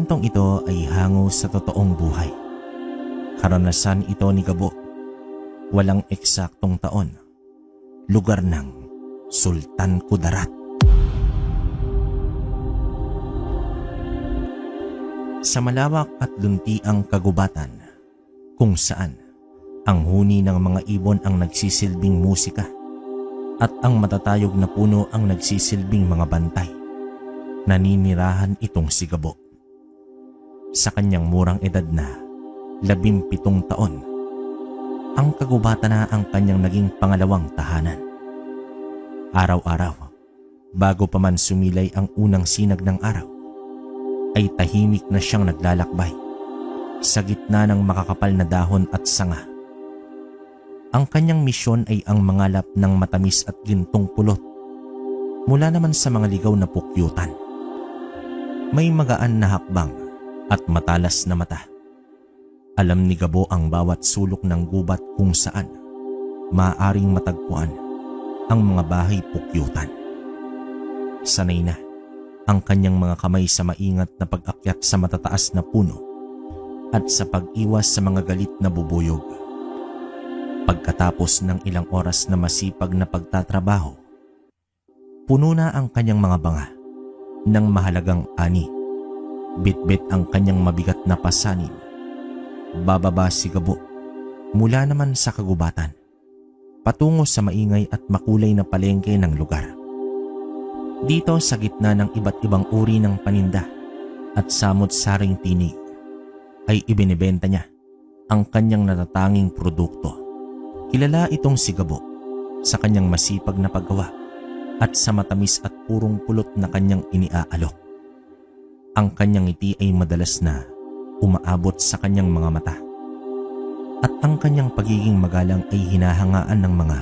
kwentong ito ay hango sa totoong buhay. Karanasan ito ni Gabo. Walang eksaktong taon. Lugar ng Sultan Kudarat. Sa malawak at luntiang kagubatan, kung saan ang huni ng mga ibon ang nagsisilbing musika at ang matatayog na puno ang nagsisilbing mga bantay, naninirahan itong si Gabo. Sa kanyang murang edad na 17 taon, ang kagubatan na ang kanyang naging pangalawang tahanan. Araw-araw, bago pa man sumilay ang unang sinag ng araw, ay tahimik na siyang naglalakbay sa gitna ng makakapal na dahon at sanga. Ang kanyang misyon ay ang mangalap ng matamis at gintong pulot mula naman sa mga ligaw na pukyutan. May magaan na hakbang at matalas na mata. Alam ni Gabo ang bawat sulok ng gubat kung saan maaaring matagpuan ang mga bahay pukyutan. Sanay na ang kanyang mga kamay sa maingat na pag-akyat sa matataas na puno at sa pag-iwas sa mga galit na bubuyog. Pagkatapos ng ilang oras na masipag na pagtatrabaho, puno na ang kanyang mga banga ng mahalagang ani. Bitbit ang kanyang mabigat na pasanin. Bababa si Gabo mula naman sa kagubatan, patungo sa maingay at makulay na palengke ng lugar. Dito sa gitna ng iba't ibang uri ng paninda at samot-saring tinig, ay ibinibenta niya ang kanyang natatanging produkto. Kilala itong si Gabo sa kanyang masipag na paggawa at sa matamis at purong pulot na kanyang iniaalok. Ang kanyang ngiti ay madalas na umaabot sa kanyang mga mata at ang kanyang pagiging magalang ay hinahangaan ng mga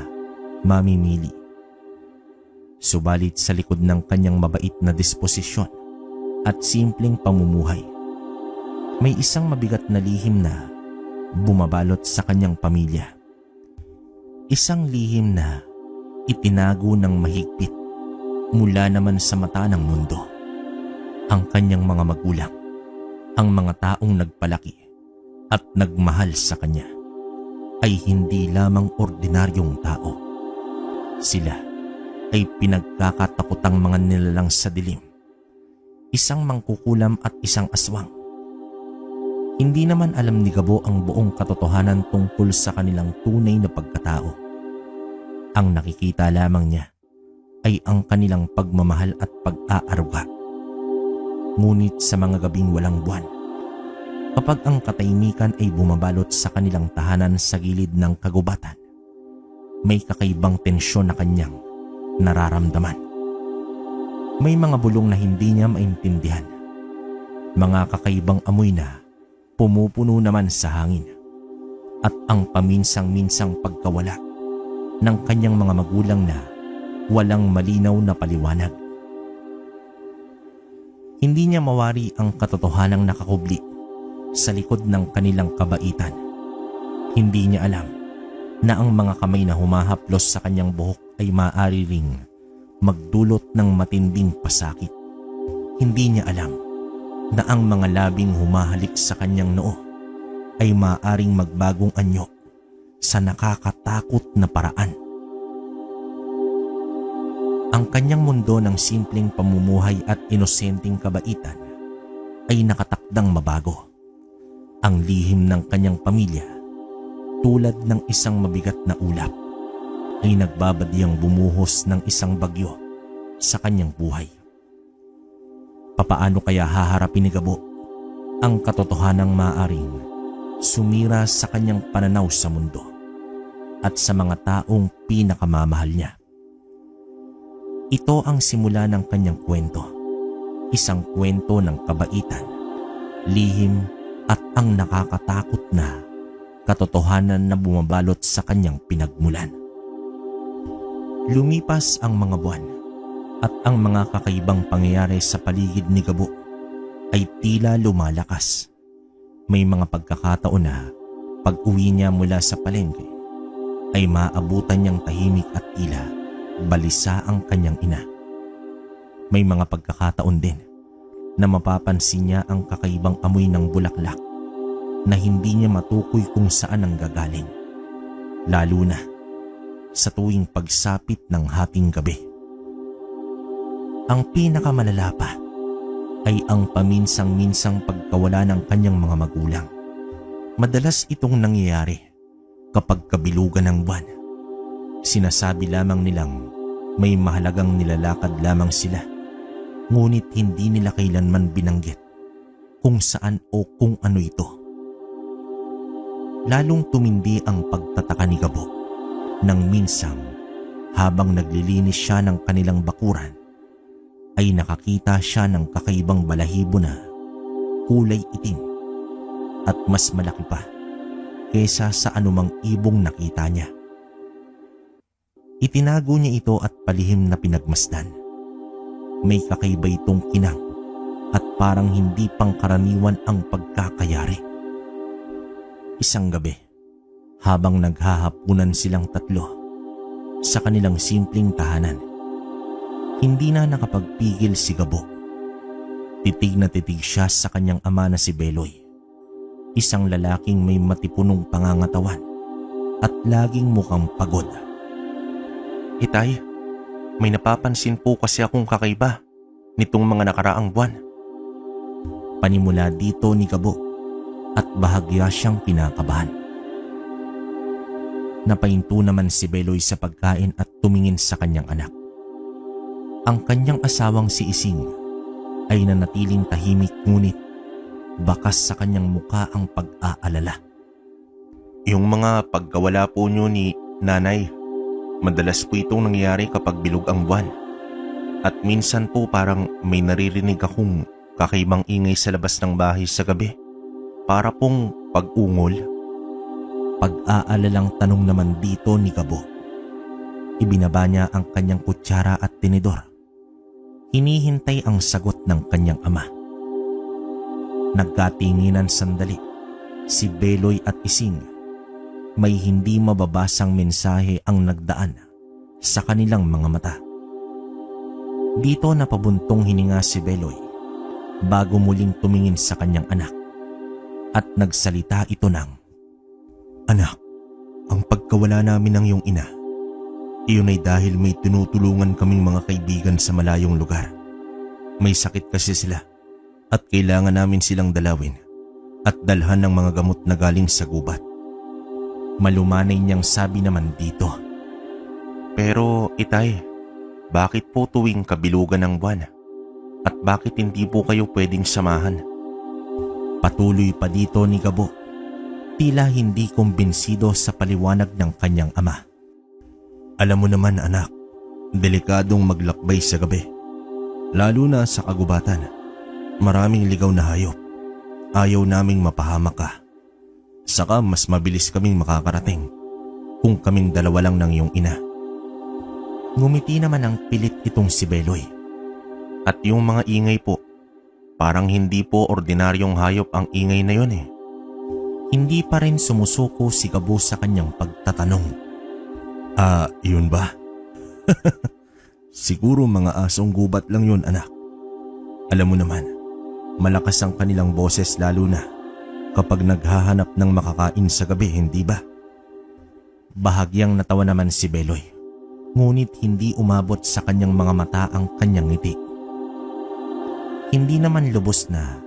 mamimili. Subalit sa likod ng kanyang mabait na disposisyon at simpleng pamumuhay, may isang mabigat na lihim na bumabalot sa kanyang pamilya. Isang lihim na itinago ng mahigpit mula naman sa mata ng mundo. Ang kanyang mga magulang, ang mga taong nagpalaki at nagmahal sa kanya, ay hindi lamang ordinaryong tao. Sila ay pinagkakatakutang mga nilalang sa dilim, isang mangkukulam at isang aswang. Hindi naman alam ni Gabo ang buong katotohanan tungkol sa kanilang tunay na pagkatao. Ang nakikita lamang niya ay ang kanilang pagmamahal at pag-aaruga. Ngunit sa mga gabing walang buwan, kapag ang katahimikan ay bumabalot sa kanilang tahanan sa gilid ng kagubatan, may kakaibang tensyon na kanyang nararamdaman. May mga bulong na hindi niya maintindihan, mga kakaibang amoy na pumupuno naman sa hangin, at ang paminsang-minsang pagkawala ng kanyang mga magulang na walang malinaw na paliwanag. Hindi niya mawari ang katotohanang nakakubli sa likod ng kanilang kabaitan. Hindi niya alam na ang mga kamay na humahaplos sa kanyang buhok ay maaari ring magdulot ng matinding pasakit. Hindi niya alam na ang mga labing humahalik sa kanyang noo ay maaaring magbagong anyo sa nakakatakot na paraan. Ang kanyang mundo ng simpleng pamumuhay at inosenteng kabaitan ay nakatakdang mabago. Ang lihim ng kanyang pamilya, tulad ng isang mabigat na ulap, ay nagbabadyang bumuhos ng isang bagyo sa kanyang buhay. Papaano kaya haharapin ni Gabo ang katotohanang maaaring sumira sa kanyang pananaw sa mundo at sa mga taong pinakamamahal niya? Ito ang simula ng kanyang kwento, isang kwento ng kabaitan, lihim at ang nakakatakot na katotohanan na bumabalot sa kanyang pinagmulan. Lumipas ang mga buwan at ang mga kakaibang pangyayari sa paligid ni Gabo ay tila lumalakas. May mga pagkakataon na pag-uwi niya mula sa palengke ay maabutan niyang tahimik at tila balisa ang kanyang ina. May mga pagkakataon din na mapapansin niya ang kakaibang amoy ng bulaklak na hindi niya matukoy kung saan ang gagaling, lalo na sa tuwing pagsapit ng hating gabi. Ang pinakamalala pa ay ang paminsang-minsang pagkawala ng kanyang mga magulang. Madalas itong nangyayari kapag kabilugan ng buwan. Sinasabi lamang nilang may mahalagang nilalakad lamang sila, ngunit hindi nila kailanman binanggit kung saan o kung ano ito. Lalong tumindi ang pagtataka ni Gabo nang minsang habang naglilinis siya ng kanilang bakuran ay nakakita siya ng kakaibang balahibo na kulay itim at mas malaki pa kaysa sa anumang ibong nakita niya. Itinago niya ito at palihim na pinagmasdan. May kakaiba itong kinang at parang hindi pangkaraniwan ang pagkakayari. Isang gabi, habang naghahapunan silang tatlo sa kanilang simpleng tahanan, hindi na nakapagpigil si Gabo. Titig na titig siya sa kanyang ama na si Beloy, isang lalaking may matipunong pangangatawan at laging mukhang pagod. "Itay, may napapansin po kasi akong kakaiba nitong mga nakaraang buwan." Panimula dito ni Gabo at bahagya siyang pinakabahan. Napahinto naman si Beloy sa pagkain at tumingin sa kanyang anak. Ang kanyang asawang si Ising ay nanatiling tahimik, ngunit bakas sa kanyang muka ang pag-aalala. "Yung mga pagkawala po niyo ni nanay, madalas po itong nangyayari kapag bilog ang buwan. At minsan po parang may naririnig akong kakaibang ingay sa labas ng bahay sa gabi. Para pong pag-ungol." Pag-aalalang tanong naman dito ni Gabo. Ibinaba niya ang kanyang kutsara at tinidor. Hinihintay ang sagot ng kanyang ama. Nagkatinginan sandali si Beloy at Ising. May hindi mababasang mensahe ang nagdaan sa kanilang mga mata. Dito napabuntong hininga si Beloy bago muling tumingin sa kanyang anak at nagsalita ito ng, "Anak, ang pagkawala namin ng iyong ina, iyon ay dahil may tinutulungan kaming mga kaibigan sa malayong lugar. May sakit kasi sila at kailangan namin silang dalawin at dalhan ng mga gamot na galing sa gubat." Malumanay niyang sabi naman dito, "Pero itay, bakit po tuwing kabilugan ng buwan? At bakit hindi po kayo pwedeng samahan?" Patuloy pa dito ni Gabo, tila hindi kumbinsido sa paliwanag ng kanyang ama. "Alam mo naman anak, delikadong maglakbay sa gabi. Lalo na sa kagubatan. Maraming ligaw na hayop. Ayaw naming mapahamak ka. Saka mas mabilis kaming makakarating kung kaming dalawa lang ng iyong ina." Ngumiti naman ang pilit itong si Beloy. "At yung mga ingay po, parang hindi po ordinaryong hayop ang ingay na yun eh." Hindi pa rin sumusuko si Gabo sa kanyang pagtatanong. Yun ba? Siguro mga asong gubat lang yun anak. Alam mo naman, malakas ang kanilang boses lalo na kapag naghahanap ng makakain sa gabi, hindi ba?" Bahagyang natawa naman si Beloy, ngunit hindi umabot sa kanyang mga mata ang kanyang ngiti. Hindi naman lubos na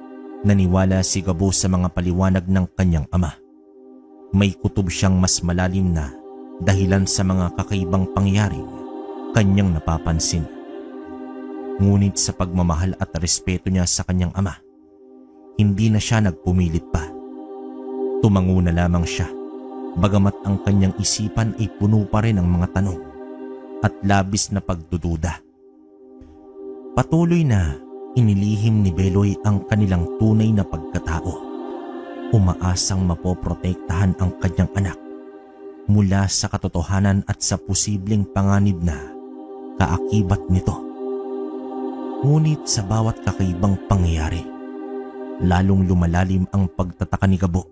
naniwala si Gabo sa mga paliwanag ng kanyang ama. May kutob siyang mas malalim na dahilan sa mga kakaibang pangyaring kanyang napapansin. Ngunit sa pagmamahal at respeto niya sa kanyang ama, hindi na siya nagpumilit pa. Tumango na lamang siya, bagamat ang kanyang isipan ay puno pa rin ng mga tanong at labis na pagdududa. Patuloy na inilihim ni Beloy ang kanilang tunay na pagkatao. Umaasang mapoprotektahan ang kanyang anak mula sa katotohanan at sa posibleng panganib na kaakibat nito. Ngunit sa bawat kakaibang pangyayari, lalong lumalalim ang pagtataka ni Gabo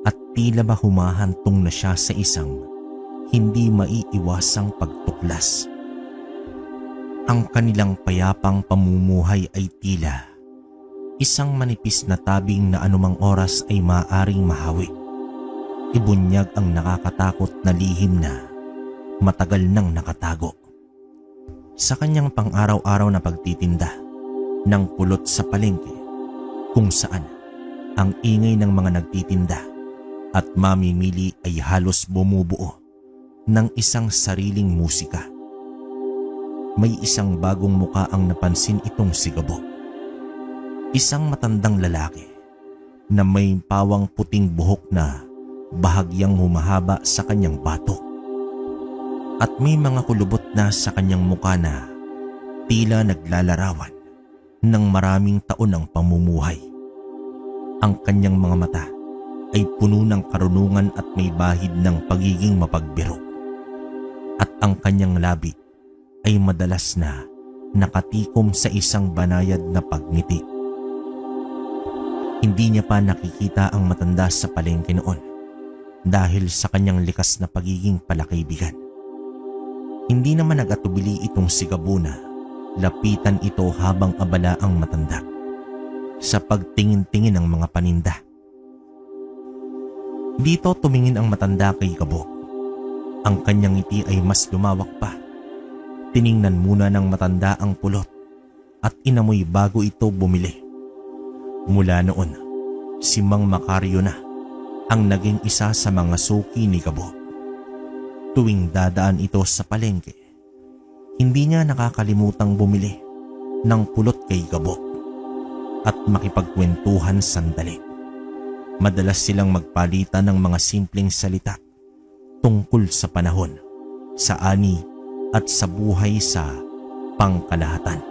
at tila ba humahantong na siya sa isang hindi maiiwasang pagtuklas. Ang kanilang payapang pamumuhay ay tila Isang manipis na tabing na anumang oras ay maaaring mahawi. Ibunyag ang nakakatakot na lihim na matagal nang nakatago. Sa kanyang pang-araw-araw na pagtitinda ng pulot sa palengke, kung saan ang ingay ng mga nagtitinda at mamimili ay halos bumubuo ng isang sariling musika. May isang bagong muka ang napansin itong si Gabo. Isang matandang lalaki na may pawang puting buhok na bahagyang humahaba sa kanyang batok. At may mga kulubot na sa kanyang muka na tila naglalarawan ng maraming taon ng pamumuhay. Ang kanyang mga mata ay puno ng karunungan at may bahid ng pagiging mapagbiro. At ang kanyang labi ay madalas na nakatikom sa isang banayad na pagngiti. Hindi niya pa nakikita ang matanda sa palengke noon dahil sa kanyang likas na pagiging palakaibigan. Hindi naman nag-atubili itong si Gabo na lapitan ito habang abala ang matanda sa pagtingin-tingin ng mga paninda. Dito tumingin ang matanda kay Gabo. Ang kanyang ngiti ay mas lumawak pa. Tiningnan muna ng matanda ang pulot at inamoy bago ito bumili. Mula noon, si Mang Macario na ang naging isa sa mga suki ni Gabo. Tuwing dadaan ito sa palengke, hindi niya nakakalimutang bumili ng pulot kay Gabo at makipagkwentuhan sandali. Madalas silang magpalitan ng mga simpleng salita tungkol sa panahon, sa ani at sa buhay sa pangkalahatan.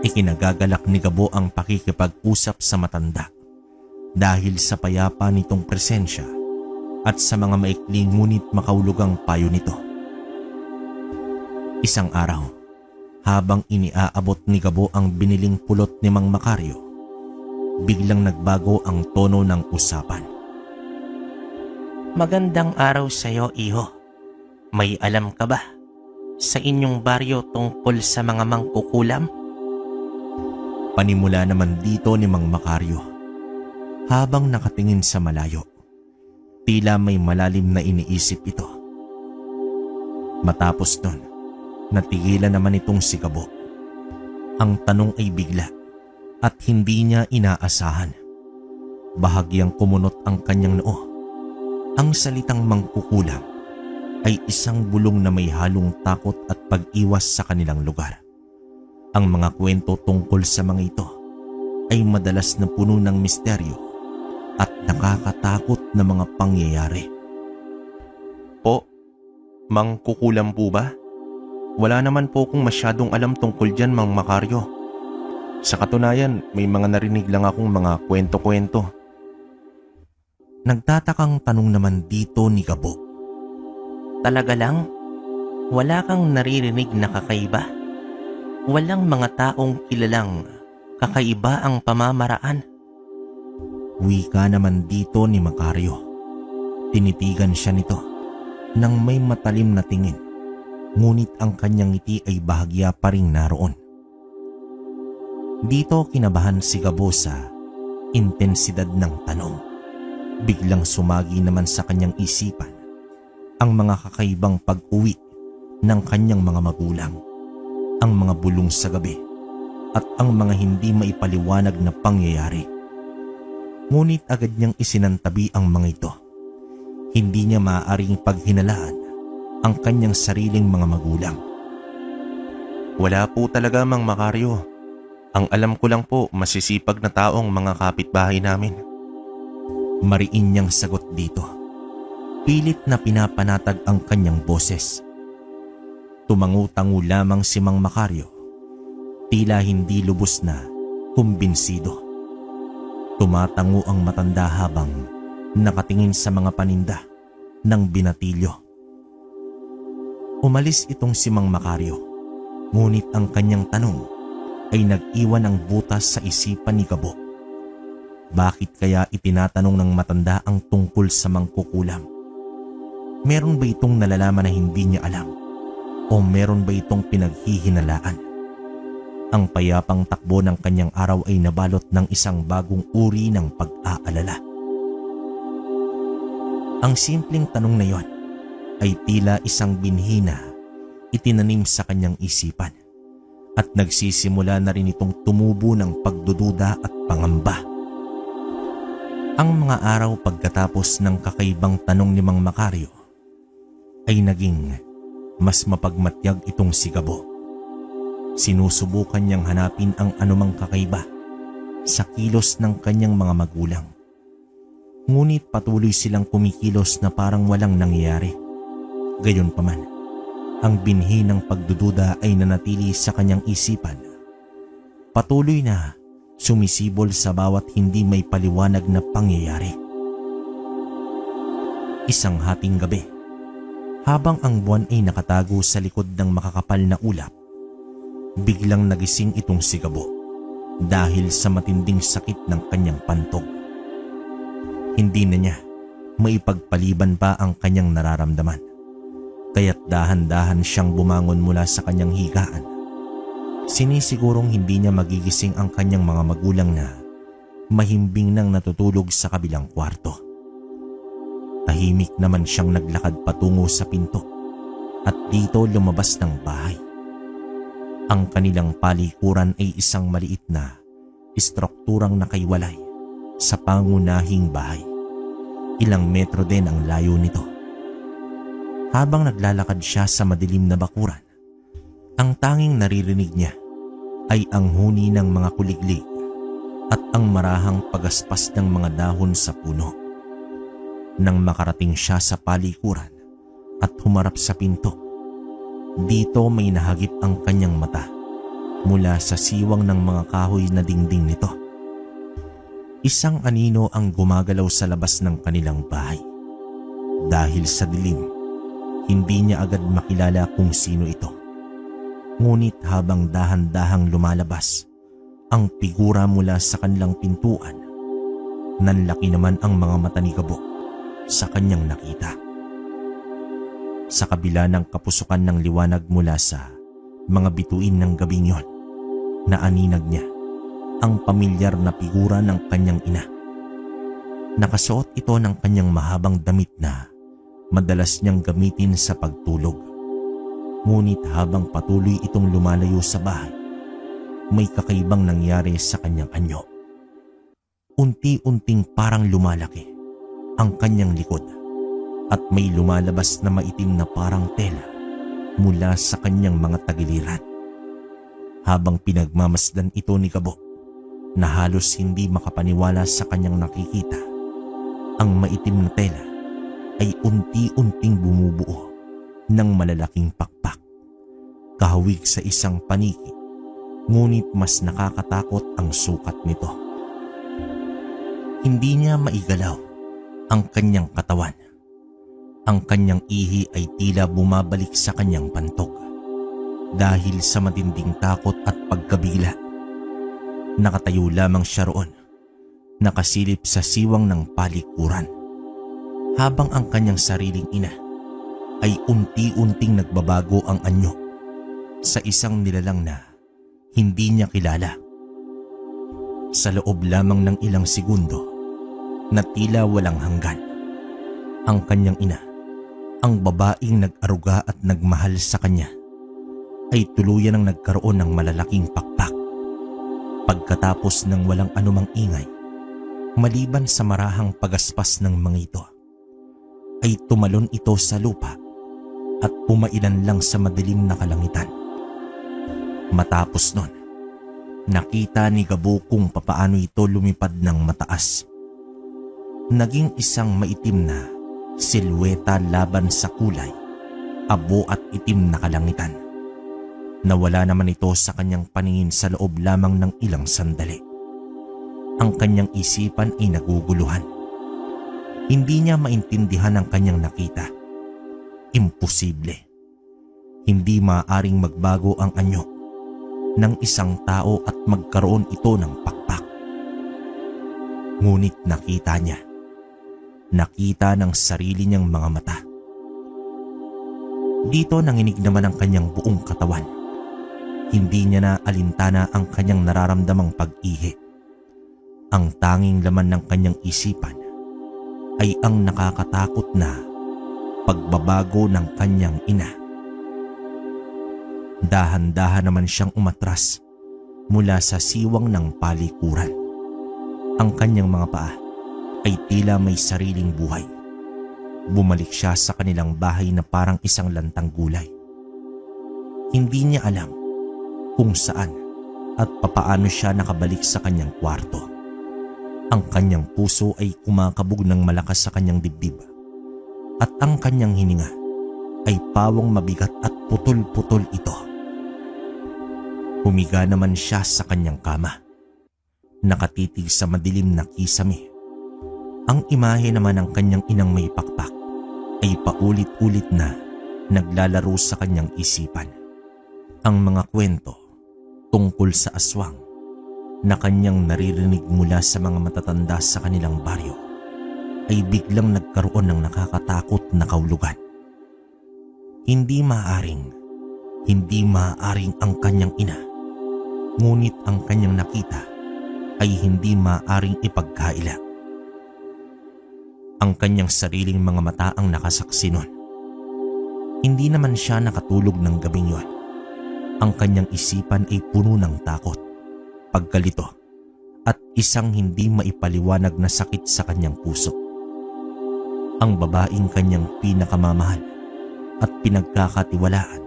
Ikinagagalak ni Gabo ang pakikipag-usap sa matanda dahil sa payapa nitong presensya at sa mga maikling ngunit makaulugang payo nito. Isang araw, habang iniaabot ni Gabo ang biniling pulot ni Mang Macario, biglang nagbago ang tono ng usapan. Magandang araw sa iyo, iho. May alam ka ba sa inyong baryo tungkol sa mga mangkukulam? Panimula naman dito ni Mang Macario habang nakatingin sa malayo. Tila may malalim na iniisip ito. Matapos nun, natigilan naman itong si Gabo. Ang tanong ay bigla at hindi niya inaasahan. Bahagyang kumunot ang kanyang noo. Ang salitang mangkukulam ay isang bulong na may halong takot at pag-iwas sa kanilang lugar. Ang mga kwento tungkol sa mga ito ay madalas na puno ng misteryo at nakakatakot na mga pangyayari. Po, mangkukulam po ba? Wala naman po kung masyadong alam tungkol dyan, Mang Macario. Sa katunayan, may mga narinig lang akong mga kwento-kwento. Nagtatakang tanong naman dito ni Gabo. Talaga lang? Wala kang naririnig na kakaiba? Walang mga taong kilalang kakaiba ang pamamaraan? Wika naman dito ni Macario. Tinitigan siya nito nang may matalim na tingin, ngunit ang kanyang ngiti ay bahagya pa ring naroon. Dito kinabahan si Gabo sa intensidad ng tanong. Biglang sumagi naman sa kanyang isipan ang mga kakaibang pag-uwi ng kanyang mga magulang, ang mga bulong sa gabi at ang mga hindi maipaliwanag na pangyayari. Ngunit agad niyang isinantabi ang mga ito. Hindi niya maaaring paghinalaan ang kanyang sariling mga magulang. Wala po talaga, Mang Macario. Ang alam ko lang po, masisipag na taong mga kapitbahay namin. Mariin niyang sagot dito. Pilit na pinapanatag ang kanyang boses. Tumangu-tangu lamang si Mang Macario. Tila hindi lubos na kumbinsido. Tumatango ang matanda habang nakatingin sa mga paninda ng binatilyo. Umalis itong si Mang Macario, ngunit ang kanyang tanong ay nag-iwan ng butas sa isipan ni Gabo. Bakit kaya itinatanong ng matanda ang tungkol sa mangkukulam? Meron ba itong nalalaman na hindi niya alam? O meron ba itong pinaghihinalaan? Ang payapang takbo ng kanyang araw ay nabalot ng isang bagong uri ng pag-aalala. Ang simpleng tanong na yon ay tila isang binhi na itinanim sa kanyang isipan at nagsisimula na rin itong tumubo ng pagdududa at pangamba. Ang mga araw pagkatapos ng kakaibang tanong ni Mang Macario ay naging mas mapagmatyag itong si Gabo. Sinusubukan niyang hanapin ang anumang kakaiba sa kilos ng kanyang mga magulang. Ngunit patuloy silang kumikilos na parang walang nangyayari. Gayunpaman, ang binhi ng pagdududa ay nanatili sa kanyang isipan. Patuloy na sumisibol sa bawat hindi may paliwanag na pangyayari. Isang hating gabi, habang ang buwan ay nakatago sa likod ng makakapal na ulap, biglang nagising itong si Gabo dahil sa matinding sakit ng kanyang pantog. Hindi na niya maipagpaliban pa ang kanyang nararamdaman, kaya't dahan-dahan siyang bumangon mula sa kanyang higaan. Sinisigurong hindi niya magigising ang kanyang mga magulang na mahimbing nang natutulog sa kabilang kwarto. Tahimik naman siyang naglakad patungo sa pinto at dito lumabas ng bahay. Ang kanilang palikuran ay isang maliit na istrukturang nakaiwalay sa pangunahing bahay. Ilang metro din ang layo nito. Habang naglalakad siya sa madilim na bakuran, ang tanging naririnig niya ay ang huni ng mga kuliglig at ang marahang pagaspas ng mga dahon sa puno. Nang makarating siya sa palikuran at humarap sa pinto, dito may nahagip ang kanyang mata mula sa siwang ng mga kahoy na dingding nito. Isang anino ang gumagalaw sa labas ng kanilang bahay. Dahil sa dilim, hindi niya agad makilala kung sino ito. Ngunit habang dahan-dahang lumalabas ang figura mula sa kanilang pintuan, nanlaki naman ang mga mata ni Gabo sa kanyang nakita. Sa kabila ng kapusukan ng liwanag mula sa mga bituin ng gabing yon, naaninag niya ang pamilyar na figura ng kanyang ina. Nakasuot ito ng kanyang mahabang damit na madalas niyang gamitin sa pagtulog. Ngunit habang patuloy itong lumalayo sa bahay, may kakaibang nangyari sa kanyang anyo. Unti-unting parang lumalaki ang kanyang likod at may lumalabas na maitim na parang tela mula sa kanyang mga tagiliran. Habang pinagmamasdan ito ni Gabo na halos hindi makapaniwala sa kanyang nakikita, ang maitim na tela ay unti-unting bumubuo ng malalaking pakpak, kahawig sa isang paniki, ngunit mas nakakatakot ang sukat nito. Hindi niya maigalaw ang kanyang katawan. Ang kanyang ihi ay tila bumabalik sa kanyang pantog dahil sa matinding takot at pagkabigla. Nakatayo lamang siya roon, nakasilip sa siwang ng palikuran, habang ang kanyang sariling ina ay unti-unting nagbabago ang anyo sa isang nilalang na hindi niya kilala. Sa loob lamang ng ilang segundo na tila walang hanggan, ang kanyang ina, ang babaeng nag-aruga at nagmahal sa kanya, ay tuluyan ang nagkaroon ng malalaking pakpak. Pagkatapos ng walang anumang ingay, maliban sa marahang pagaspas ng mga ito, ay tumalon ito sa lupa at pumailan lang sa madilim na kalangitan. Matapos nun, nakita ni Gabo kung papaano ito lumipad ng mataas. Naging isang maitim na silweta laban sa kulay, abo at itim na kalangitan. Nawala naman ito sa kanyang paningin sa loob lamang ng ilang sandali. Ang kanyang isipan ay naguguluhan. Hindi niya maintindihan ang kanyang nakita. Imposible. Hindi maaaring magbago ang anyo ng isang tao at magkaroon ito ng pakpak. Ngunit nakita niya. Nakita ng sarili niyang mga mata. Dito nanginig naman ang kanyang buong katawan. Hindi niya na alintana ang kanyang nararamdamang pag-ihi. Ang tanging laman ng kanyang isipan ay ang nakakatakot na pagbabago ng kanyang ina. Dahan-dahan naman siyang umatras mula sa siwang ng palikuran. Ang kanyang mga paa ay tila may sariling buhay. Bumalik siya sa kanilang bahay na parang isang lantang gulay. Hindi niya alam kung saan at papaano siya nakabalik sa kanyang kwarto. Ang kanyang puso ay kumakabog ng malakas sa kanyang dibdib at ang kanyang hininga ay pawang mabigat at putol-putol ito. Humiga naman siya sa kanyang kama, nakatitig sa madilim na kisame. Ang imahe naman ng kanyang inang may pakpak ay paulit-ulit na naglalaro sa kanyang isipan. Ang mga kwento tungkol sa aswang na kanyang naririnig mula sa mga matatanda sa kanilang baryo ay biglang nagkaroon ng nakakatakot na kahulugan. Hindi maaaring ang kanyang ina, ngunit ang kanyang nakita ay hindi maaaring ipagkaila. Ang kanyang sariling mga mata ang nakasaksi nun. Hindi naman siya nakatulog ng gabing yon. Ang kanyang isipan ay puno ng takot, pagkalito, at isang hindi maipaliwanag na sakit sa kanyang puso. Ang babaeng kanyang pinakamamahal at pinagkakatiwalaan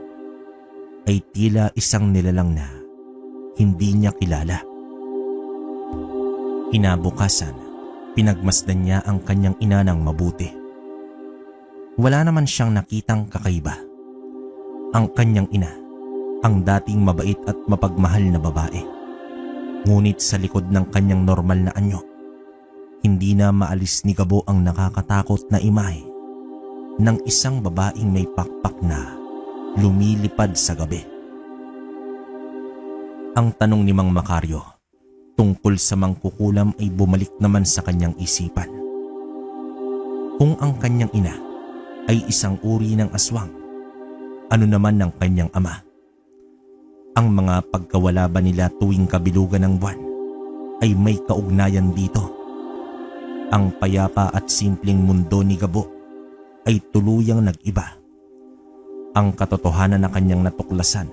ay tila isang nilalang na hindi niya kilala. Kinabukasan, pinagmasdan niya ang kanyang ina ng mabuti. Wala naman siyang nakitang kakaiba. Ang kanyang ina, ang dating mabait at mapagmahal na babae. Ngunit sa likod ng kanyang normal na anyo, hindi na maalis ni Gabo ang nakakatakot na imahe ng isang babaeng may pakpak na lumilipad sa gabi. Ang tanong ni Mang Makaryo tungkol sa mangkukulam ay bumalik naman sa kanyang isipan. Kung ang kanyang ina ay isang uri ng aswang, ano naman ng kanyang ama? Ang mga pagkawala ba nila tuwing kabilugan ng buwan ay may kaugnayan dito? Ang payapa at simpleng mundo ni Gabo ay tuluyang nag-iba. Ang katotohanan na kanyang natuklasan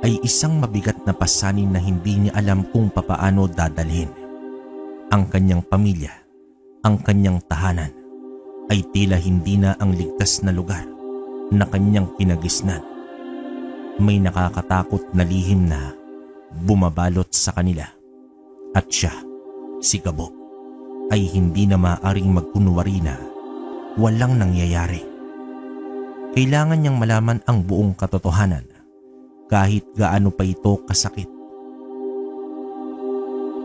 ay isang mabigat na pasanin na hindi niya alam kung papaano dadalhin. Ang kanyang pamilya, ang kanyang tahanan ay tila hindi na ang ligtas na lugar na kanyang kinagisnan. May nakakatakot na lihim na bumabalot sa kanila at siya, si Gabo, ay hindi na maaaring magkunwari na walang nangyayari. Kailangan niyang malaman ang buong katotohanan kahit gaano pa ito kasakit.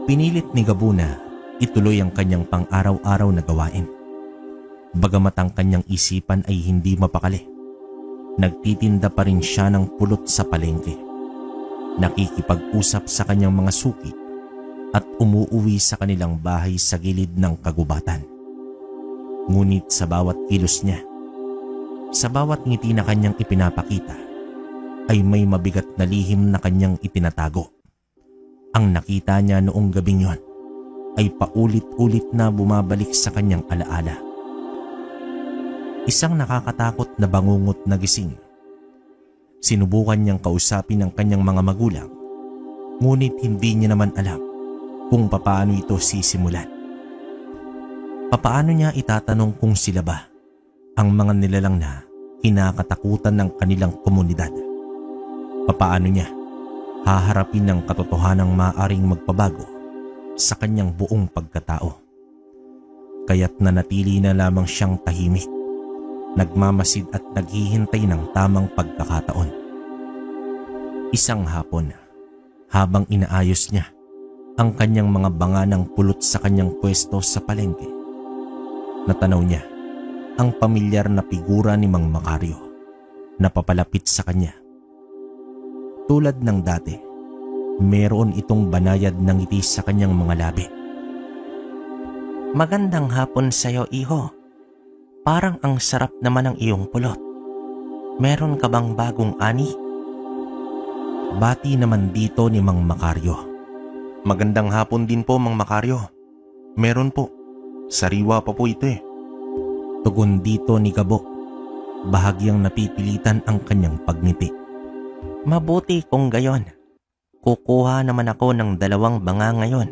Pinilit ni Gabo na ituloy ang kanyang pang-araw-araw na gawain. Bagamat ang kanyang isipan ay hindi mapakali, nagtitinda pa rin siya ng pulot sa palengke. Nakikipag-usap sa kanyang mga suki at umuuwi sa kanilang bahay sa gilid ng kagubatan. Ngunit sa bawat kilos niya, sa bawat ngiti na kanyang ipinapakita, ay may mabigat na lihim na kanyang itinatago. Ang nakita niya noong gabing yon ay paulit-ulit na bumabalik sa kanyang alaala. Isang nakakatakot na bangungot na gising. Sinubukan niyang kausapin ang kanyang mga magulang, ngunit hindi niya naman alam kung papaano ito sisimulan. Papaano niya itatanong kung sila ba ang mga nilalang na kinakatakutan ng kanilang komunidad? Papaano niya haharapin ang katotohanang maaaring magpabago sa kanyang buong pagkatao? Kaya't nanatili na lamang siyang tahimik, nagmamasid at naghihintay ng tamang pagkakataon. Isang hapon, habang inaayos niya ang kanyang mga banga ng pulot sa kanyang pwesto sa palengke, natanaw niya ang pamilyar na figura ni Mang Makaryo na papalapit sa kanya. Tulad ng dati, meron itong banayad ng ngiti sa kanyang mga labi. "Magandang hapon sa'yo, iho. Parang ang sarap naman ng iyong pulot. Meron ka bang bagong ani?" Bati naman dito ni Mang Makaryo. Magandang hapon din po, Mang Makaryo. Meron po. Sariwa pa po ito eh. Tugon dito ni Gabo. Bahagyang napipilitan ang kanyang pagngiti. Mabuti kung gayon. Kukuha naman ako ng 2 banga ngayon.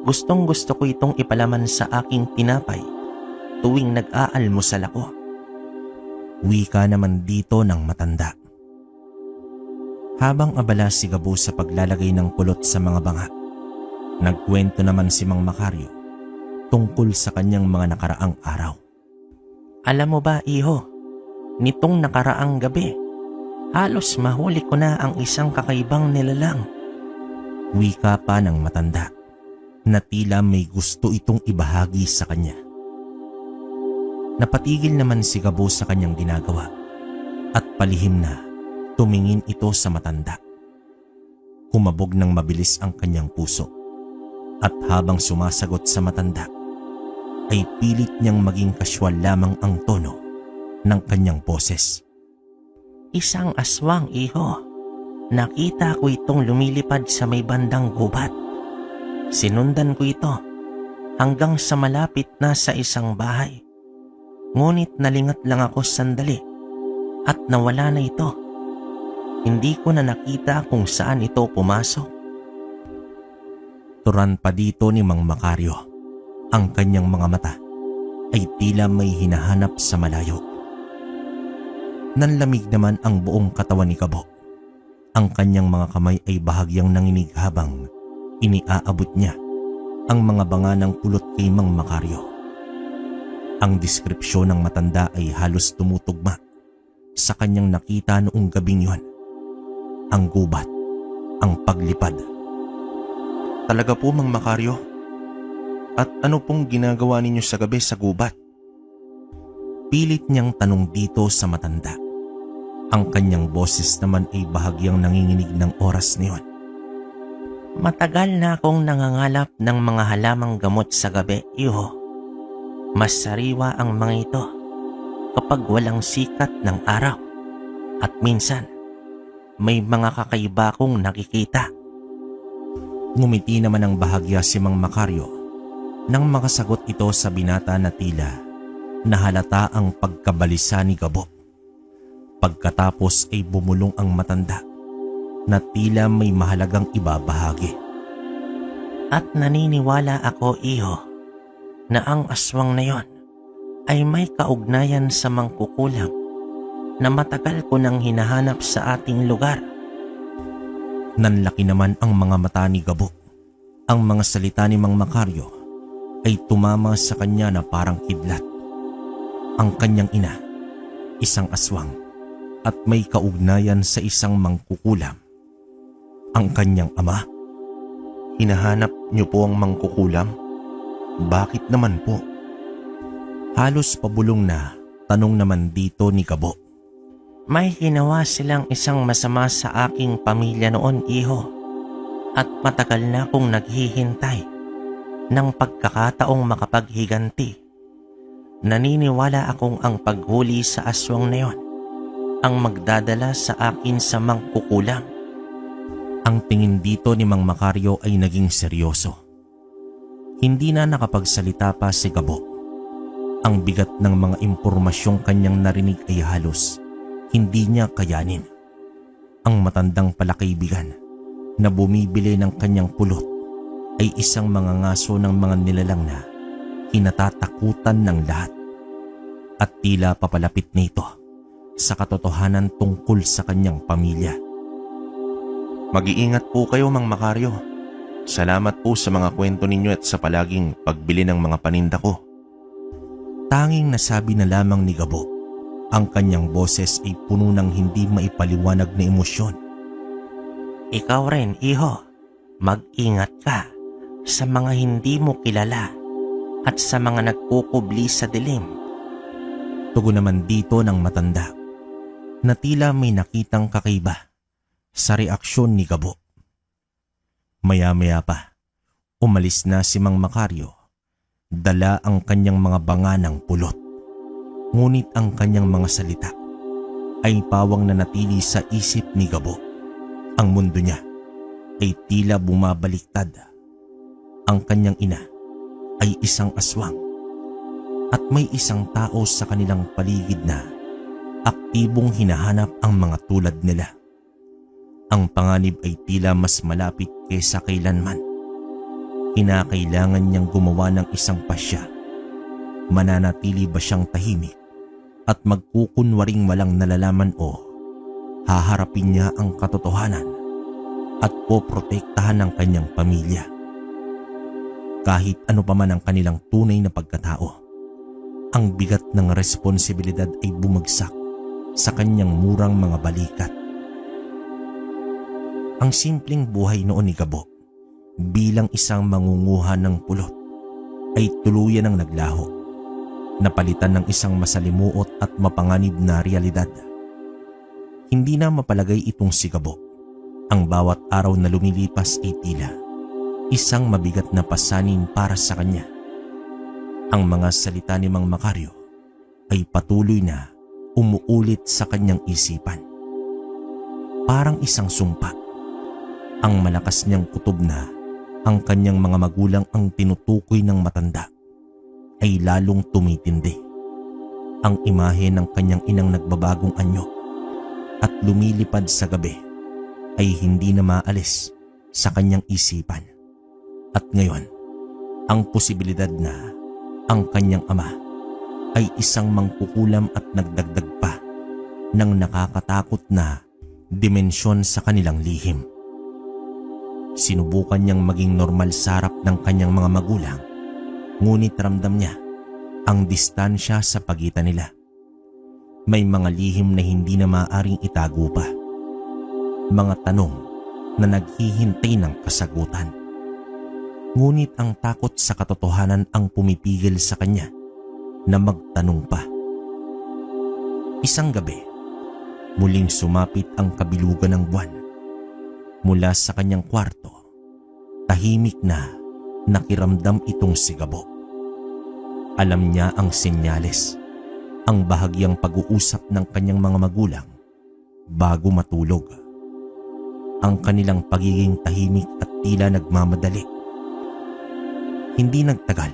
Gustong gusto ko itong ipalaman sa aking tinapay tuwing nag-aalmusal ako. Wika naman dito ng matanda. Habang abala si Gabo sa paglalagay ng pulot sa mga banga, nagkwento naman si Mang Makaryo tungkol sa kanyang mga nakaraang araw. Alam mo ba, iho, nitong nakaraang gabi, halos mahuli ko na ang isang kakaibang nilalang. Wika pa ng matanda na tila may gusto itong ibahagi sa kanya. Napatigil naman si Gabo sa kanyang ginagawa at palihim na tumingin ito sa matanda. Kumabog ng mabilis ang kanyang puso at habang sumasagot sa matanda ay pilit niyang maging kasywal lamang ang tono ng kanyang boses. Isang aswang, iho. Nakita ko itong lumilipad sa may bandang gubat. Sinundan ko ito hanggang sa malapit na sa isang bahay. Ngunit nalingat lang ako sandali at nawala na ito. Hindi ko na nakita kung saan ito pumasok. Turan pa dito ni Mang Makaryo. Ang kanyang mga mata ay tila may hinahanap sa malayo. Nanlamig naman ang buong katawan ni Gabo. Ang kanyang mga kamay ay bahagyang nanginig habang iniaabot niya ang mga banga ng pulot kay Mang Makaryo. Ang deskripsyon ng matanda ay halos tumutugma sa kanyang nakita noong gabing yon. Ang gubat, ang paglipad. Talaga po, Mang Makaryo? At ano pong ginagawa ninyo sa gabi sa gubat? Pilit niyang tanong dito sa matanda. Ang kanyang boses naman ay bahagyang nanginginig ng oras na yon. Matagal na akong nangangalap ng mga halamang gamot sa gabi, iho. Mas sariwa ang mga ito kapag walang sikat ng araw. At minsan, may mga kakaiba kong nakikita. Ngumiti naman ang bahagya si Mang Makaryo nang makasagot ito sa binata na tila nahalata ang pagkabalisa ni Gabo. Pagkatapos ay bumulong ang matanda na tila may mahalagang ibabahagi. At naniniwala ako, iho, na ang aswang na yon ay may kaugnayan sa mangkukulam na matagal ko nang hinahanap sa ating lugar. Nanlaki naman ang mga mata ni Gabo. Ang mga salita ni Mang Makaryo ay tumama sa kanya na parang kidlat. Ang kanyang ina, isang aswang, at may kaugnayan sa isang mangkukulam. Ang kanyang ama. Hinahanap niyo po ang mangkukulam? Bakit naman po? Halos pabulong na tanong naman dito ni Gabo. May ginawa silang isang masama sa aking pamilya noon, iho. At matagal na akong naghihintay ng pagkakataong makapaghiganti. Naniniwala akong ang paghuli sa aswang na yon ang magdadala sa akin sa mangkukulam. Ang tingin dito ni Mang Makaryo ay naging seryoso. Hindi na nakapagsalita pa si Gabo. Ang bigat ng mga impormasyong kanyang narinig ay halos hindi niya kayanin. Ang matandang palakaibigan na bumibili ng kanyang pulot ay isang mga ngaso ng mga nilalang na kinatatakutan ng lahat. At tila papalapit nito sa katotohanan tungkol sa kanyang pamilya. Mag-iingat po kayo, Mang Makaryo. Salamat po sa mga kwento ninyo at sa palaging pagbili ng mga paninda ko. Tanging nasabi na lamang ni Gabo. Ang kanyang boses ay puno ng hindi maipaliwanag na emosyon. Ikaw rin, iho. Mag-ingat ka sa mga hindi mo kilala at sa mga nagkukubli sa dilim. Tugon naman dito ng matanda na tila may nakitang kakaiba sa reaksyon ni Gabo. Maya-maya pa, umalis na si Mang Makaryo. Dala ang kanyang mga banga ng pulot. Ngunit ang kanyang mga salita ay pawang nanatili sa isip ni Gabo Ang mundo niya ay tila bumabaliktad. Ang kanyang ina ay isang aswang at may isang tao sa kanilang paligid na aktibong hinahanap ang mga tulad nila. Ang panganib ay tila mas malapit kaysa kailanman. Kinakailangan niyang gumawa ng isang pasya. Mananatili ba siyang tahimik at magkukunwaring walang nalalaman o haharapin niya ang katotohanan at poprotektahan ang kanyang pamilya? Kahit ano pa man ang kanilang tunay na pagkatao, ang bigat ng responsibilidad ay bumagsak sa kanyang murang mga balikat. Ang simpleng buhay noon ni Gabo bilang isang mangunguha ng pulot ay tuluyan ng naglaho, napalitan ng isang masalimuot at mapanganib na realidad. Hindi na mapalagay itong si Gabo. Ang bawat araw na lumilipas ay tila isang mabigat na pasanin para sa kanya. Ang mga salita ni Mang Macario ay patuloy na umuulit sa kanyang isipan. Parang isang sumpa. Ang malakas niyang kutob na ang kanyang mga magulang ang tinutukoy ng matanda ay lalong tumitindi. Ang imahe ng kanyang inang nagbabagong anyo at lumilipad sa gabi ay hindi na maalis sa kanyang isipan. At ngayon, ang posibilidad na ang kanyang ama ay isang mangkukulam at nagdagdag pa ng nakakatakot na dimensyon sa kanilang lihim. Sinubukan niyang maging normal sa harap ng kanyang mga magulang, ngunit ramdam niya ang distansya sa pagitan nila. May mga lihim na hindi na maaaring itago pa. Mga tanong na naghihintay ng kasagutan. Ngunit ang takot sa katotohanan ang pumipigil sa kanya na magtanong pa. Isang gabi, muling sumapit ang kabilugan ng buwan. Mula sa kanyang kwarto, tahimik na nakiramdam itong si Gabo. Alam niya ang senyales, ang bahagyang pag-uusap ng kanyang mga magulang bago matulog. Ang kanilang pagiging tahimik at tila nagmamadali. Hindi nagtagal,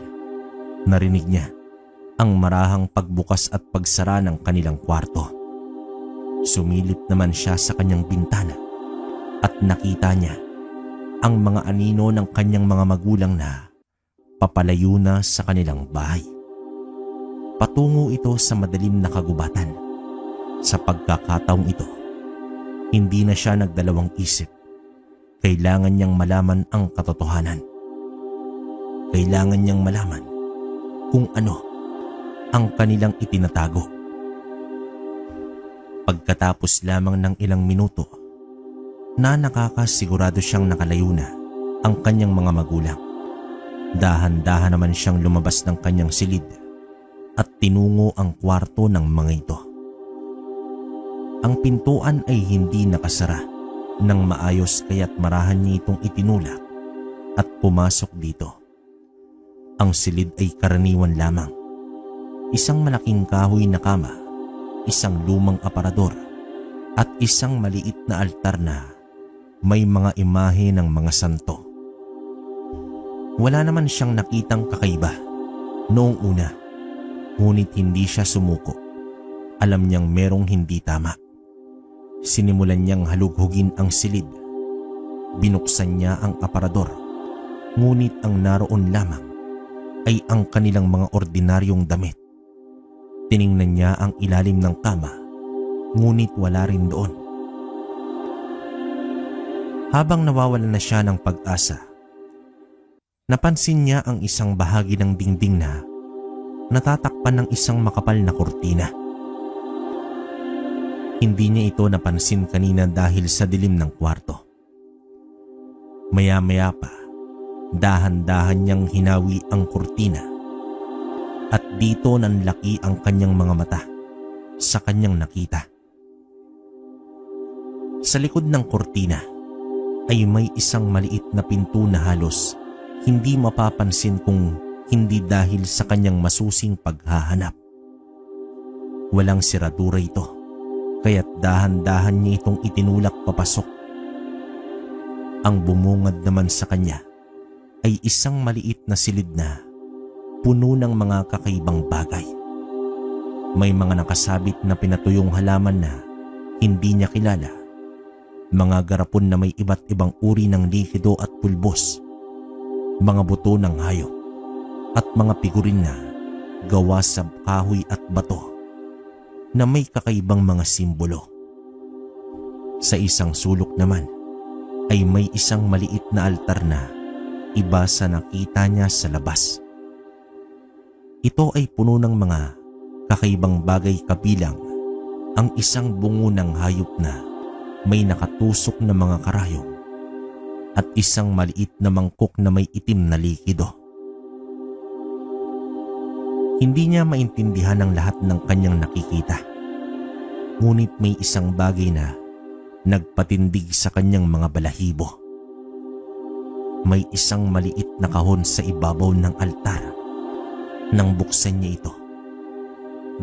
narinig niya ang marahang pagbukas at pagsara ng kanilang kwarto. Sumilip naman siya sa kanyang bintana at nakita niya ang mga anino ng kanyang mga magulang na papalayo na sa kanilang bahay. Patungo ito sa madilim na kagubatan. Sa pagkakataong ito, hindi na siya nagdalawang isip. Kailangan niyang malaman ang katotohanan. Kailangan niyang malaman kung ano ang kanilang itinatago. Pagkatapos lamang ng ilang minuto, na nakakasigurado siyang nakalayo na ang kanyang mga magulang. Dahan-dahan naman siyang lumabas ng kanyang silid at tinungo ang kwarto ng mga ito. Ang pintuan ay hindi nakasara ng maayos kaya't marahan niya itong itinulak at pumasok dito. Ang silid ay karaniwan lamang. Isang malaking kahoy na kama, isang lumang aparador at isang maliit na altar na may mga imahe ng mga santo. Wala naman siyang nakitang kakaiba noong una, ngunit hindi siya sumuko. Alam niyang merong hindi tama. Sinimulan niyang halughugin ang silid. Binuksan niya ang aparador, ngunit ang naroon lamang ay ang kanilang mga ordinaryong damit. Tiningnan niya ang ilalim ng kama, ngunit wala rin doon. Habang nawawalan na siya ng pag-asa, napansin niya ang isang bahagi ng dingding na natatakpan ng isang makapal na kurtina. Hindi niya ito napansin kanina dahil sa dilim ng kwarto. Maya-maya pa, dahan-dahan niyang hinawi ang kurtina at dito nanlaki ang kanyang mga mata sa kanyang nakita. Sa likod ng kurtina ay may isang maliit na pinto na halos hindi mapapansin kung hindi dahil sa kanyang masusing paghahanap. Walang siradura ito, kaya't dahan-dahan niya itong itinulak papasok Ang bumungad naman sa kanya ay isang maliit na silid na puno ng mga kakaibang bagay. May mga nakasabit na pinatuyong halaman na hindi niya kilala, mga garapon na may iba't ibang uri ng likido at pulbos, mga buto ng hayop, at mga figurin na gawa sa kahoy at bato na may kakaibang mga simbolo. Sa isang sulok naman ay may isang maliit na altar na iba sa nakita niya sa labas. Ito ay puno ng mga kakaibang bagay kabilang ang isang bungo ng hayop na may nakatusok na mga karayom at isang maliit na mangkok na may itim na likido. Hindi niya maintindihan ang lahat ng kanyang nakikita. Ngunit may isang bagay na nagpatindig sa kanyang mga balahibo. May isang maliit na kahon sa ibabaw ng altar. Nang buksan niya ito,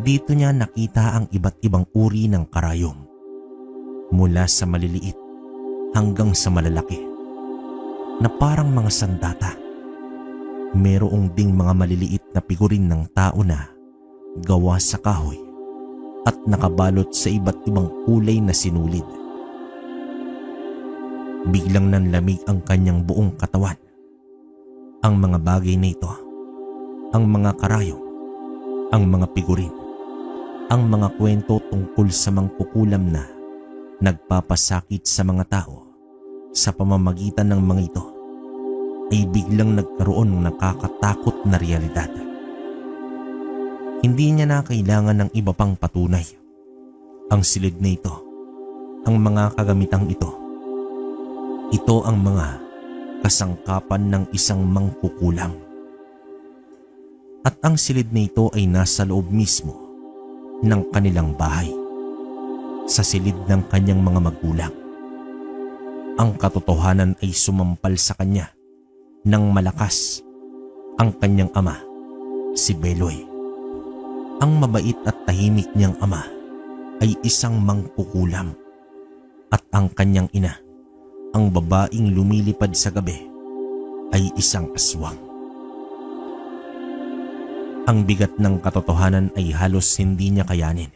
dito niya nakita ang iba't ibang uri ng karayom, mula sa maliliit hanggang sa malalaki, na parang mga sandata. Merong ding mga maliliit na figurin ng tao na gawa sa kahoy at nakabalot sa iba't ibang kulay na sinulid. Biglang nanlamig ang kanyang buong katawan. Ang mga bagay na ito, ang mga karayom, ang mga figurin, ang mga kwento tungkol sa mangkukulam na nagpapasakit sa mga tao sa pamamagitan ng mga ito, ay biglang nagkaroon ng nakakatakot na realidad. Hindi niya na kailangan ng iba pang patunay. Ang silid na ito, ang mga kagamitang ito ang mga kasangkapan ng isang mangkukulam. At ang silid na ito ay nasa loob mismo ng kanilang bahay, sa silid ng kanyang mga magulang. Ang katotohanan ay sumampal sa kanya ng malakas. Ang kanyang ama, si Beloy, ang mabait at tahimik niyang ama, ay isang mangkukulam, at ang kanyang ina, ang babaeng lumilipad sa gabi, ay isang aswang. Ang bigat ng katotohanan ay halos hindi niya kayanin.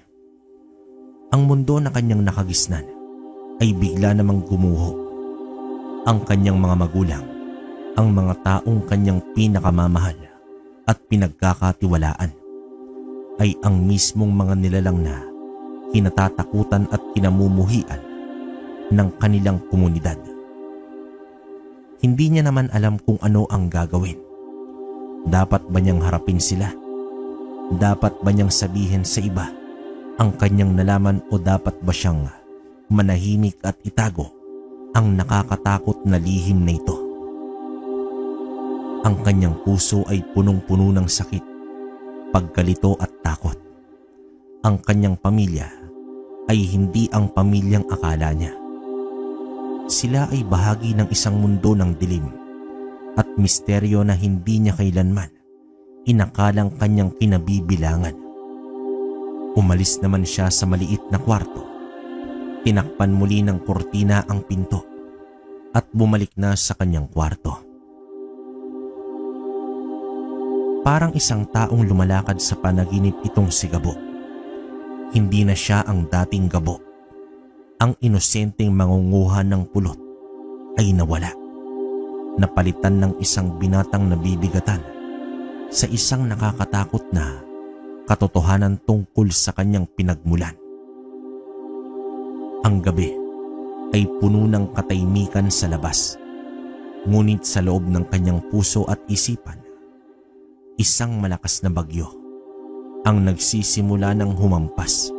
Ang mundo na kanyang nakagisnan ay bigla namang gumuho. Ang kanyang mga magulang, ang mga taong kanyang pinakamamahal at pinagkakatiwalaan, ay ang mismong mga nilalang na kinatatakutan at kinamumuhian ng kanilang komunidad. Hindi niya naman alam kung ano ang gagawin. Dapat ba niyang harapin sila? Dapat ba niyang sabihin sa iba ang kanyang nalaman, o dapat ba siyang manahimik at itago ang nakakatakot na lihim na ito? Ang kanyang puso ay punong-puno ng sakit, pagkalito at takot. Ang kanyang pamilya ay hindi ang pamilyang akala niya. Sila ay bahagi ng isang mundo ng dilim at misteryo na hindi niya kailanman inakalang kanyang kinabibilangan. Umalis naman siya sa maliit na kwarto. Tinakpan muli ng kortina ang pinto at bumalik na sa kanyang kwarto. Parang isang taong lumalakad sa panaginip itong si Gabo. Hindi na siya ang dating Gabo. Ang inosenteng mangunguha ng pulot ay nawala. Napalitan ng isang binatang nabibigatan sa isang nakakatakot na katotohanan tungkol sa kanyang pinagmulan. Ang gabi ay puno ng katahimikan sa labas, ngunit sa loob ng kanyang puso at isipan, isang malakas na bagyo ang nagsisimula ng humampas.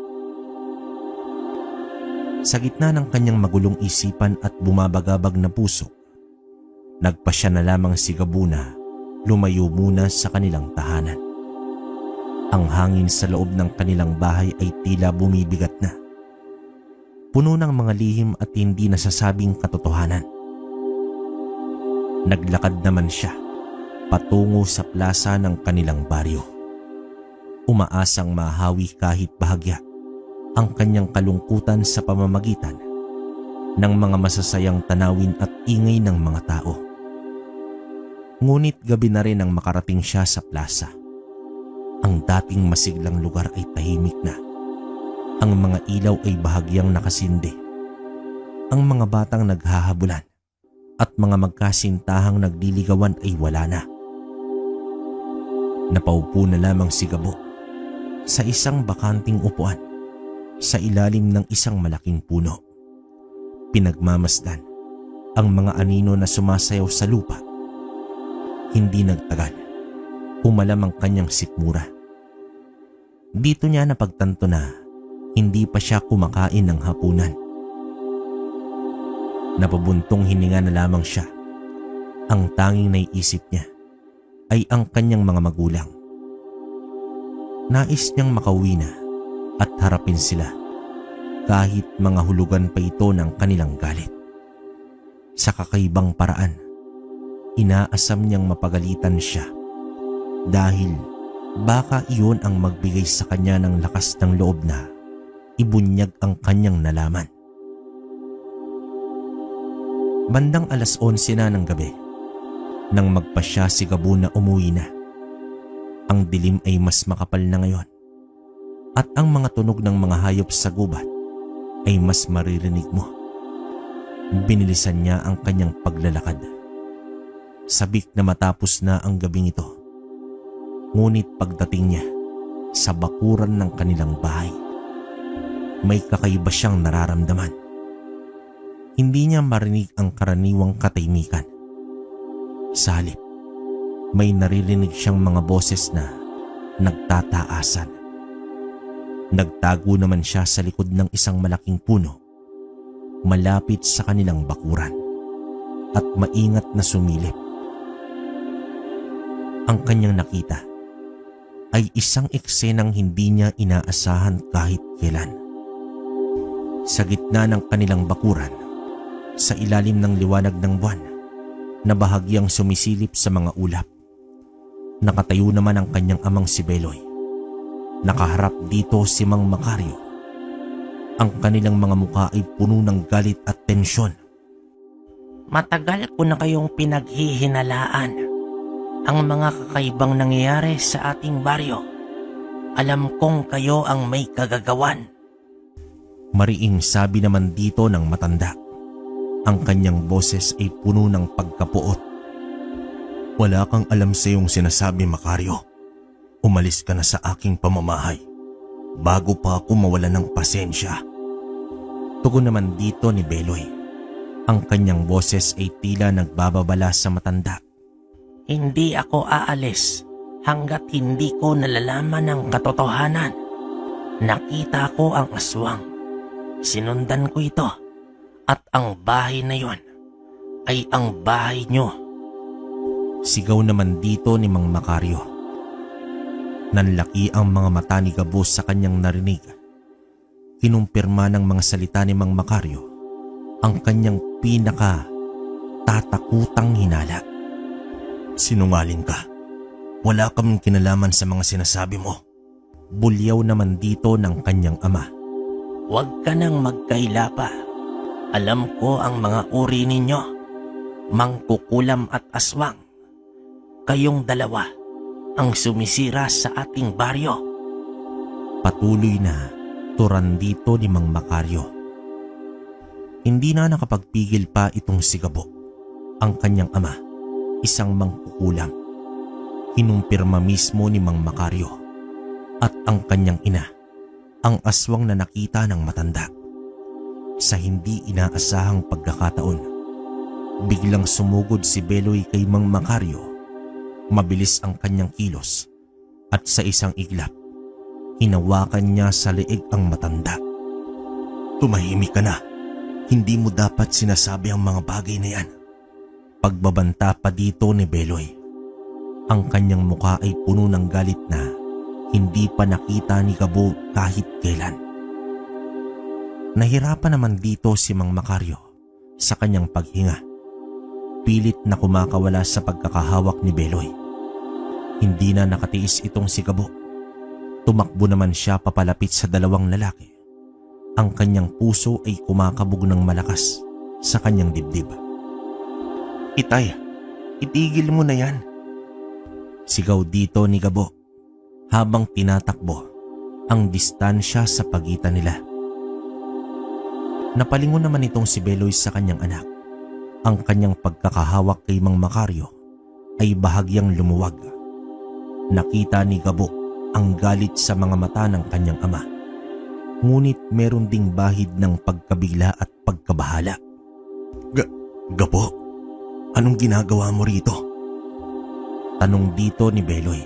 Sa gitna ng kanyang magulong isipan at bumabagabag na puso, nagpasya na lamang si Gabo na lumayo muna sa kanilang tahanan. Ang hangin sa loob ng kanilang bahay ay tila bumibigat na, puno ng mga lihim at hindi nasasabing katotohanan. Naglakad naman siya patungo sa plaza ng kanilang baryo, umaasang mahawi kahit bahagya ang kanyang kalungkutan sa pamamagitan ng mga masasayang tanawin at ingay ng mga tao. Ngunit gabi na rin nang makarating siya sa plaza. Ang dating masiglang lugar ay tahimik na. Ang mga ilaw ay bahagyang nakasindi. Ang mga batang naghahabulan at mga magkasintahang nagliligawan ay wala na. Napaupo na lamang si Gabo sa isang bakanting upuan sa ilalim ng isang malaking puno. Pinagmamasdan ang mga anino na sumasayaw sa lupa. Hindi nagtagal, umalam ang kanyang sikmura. Dito niya napagtanto na hindi pa siya kumakain ng hapunan. Napabuntong hininga na lamang siya. Ang tanging naiisip niya ay ang kanyang mga magulang. Nais niyang makauwi na at harapin sila kahit mga hulugan pa ito ng kanilang galit. Sa kakaibang paraan, inaasam niyang mapagalitan siya dahil baka iyon ang magbigay sa kanya ng lakas ng loob na ibunyag ang kanyang nalaman. Bandang 11:00 na ng gabi nang magpasya si Gabo na umuwi na. Ang dilim ay mas makapal na ngayon at ang mga tunog ng mga hayop sa gubat ay mas maririnig mo. Binilisan niya ang kanyang paglalakad. Sabik na matapos na ang gabing ito. Ngunit pagdating niya sa bakuran ng kanilang bahay, may kakaiba siyang nararamdaman. Hindi niya marinig ang karaniwang katahimikan. Sa halip, may naririnig siyang mga boses na nagtataasan. Nagtago naman siya sa likod ng isang malaking puno, malapit sa kanilang bakuran, at maingat na sumilip. Ang kanyang nakita ay isang eksenang hindi niya inaasahan kahit kailan. Sa gitna ng kanilang bakuran, sa ilalim ng liwanag ng buwan na bahagyang sumisilip sa mga ulap, nakatayo naman ang kanyang amang si Beloy. Nakaharap dito si Mang Macario. Ang kanilang mga mukha ay puno ng galit at tensyon. Matagal ko na kayong pinaghihinalaan ang mga kakaibang nangyayari sa ating baryo. Alam kong kayo ang may kagagawan. Mariing sabi naman dito ng matanda. Ang kanyang boses ay puno ng pagkapuot. Wala kang alam sa iyong sinasabi, Macario. Umalis ka na sa aking pamamahay bago pa ako mawalan ng pasensya. Tugon naman dito ni Beloy. Ang kanyang boses ay tila nagbababala sa matanda. Hindi ako aalis hanggat hindi ko nalalaman ang katotohanan. Nakita ko ang aswang. Sinundan ko ito. At ang bahay na yon ay ang bahay nyo. Sigaw naman dito ni Mang Macario. Nanlaki ang mga mata ni Gabo sa kanyang narinig. Kinumpirma ng mga salita ni Mang Macario ang kanyang tatakutang hinala. Sinungaling ka. Wala kaming kinalaman sa mga sinasabi mo. Bulyaw naman dito ng kanyang ama. Huwag ka nang magkaila pa. Alam ko ang mga uri ninyo, mangkukulam at aswang. Kayong dalawa ang sumisira sa ating baryo. Patuloy na turan dito ni Mang Macario. Hindi na nakapagpigil pa itong si Gabo. Ang kanyang ama, isang mangkukulam. Kinumpirma mismo ni Mang Macario. At ang kanyang ina, ang aswang na nakita ng matanda. Sa hindi inaasahang pagkakataon, biglang sumugod si Beloy kay Mang Macario. Mabilis ang kanyang kilos at sa isang iglap, hinawakan niya sa leeg ang matanda. Tumahimik ka na. Hindi mo dapat sinasabi ang mga bagay na yan. Pagbabanta pa dito ni Beloy. Ang kanyang mukha ay puno ng galit na hindi pa nakita ni Gabo kahit kailan. Nahirapan naman dito si Mang Macario sa kanyang paghinga. Pilit na kumakawala sa pagkakahawak ni Beloy. Hindi na nakatiis itong si Gabo. Tumakbo naman siya papalapit sa dalawang lalaki. Ang kanyang puso ay kumakabog ng malakas sa kanyang dibdib. Itay, itigil mo na yan. Sigaw dito ni Gabo habang tinatakbo ang distansya sa pagitan nila. Napalingon naman itong si Beloy sa kanyang anak. Ang kanyang pagkakahawak kay Mang Macario ay bahagyang lumuwag. Nakita ni Gabo ang galit sa mga mata ng kanyang ama. Ngunit meron ding bahid ng pagkabigla at pagkabahala. Gabo, anong ginagawa mo rito? Tanong dito ni Beloy.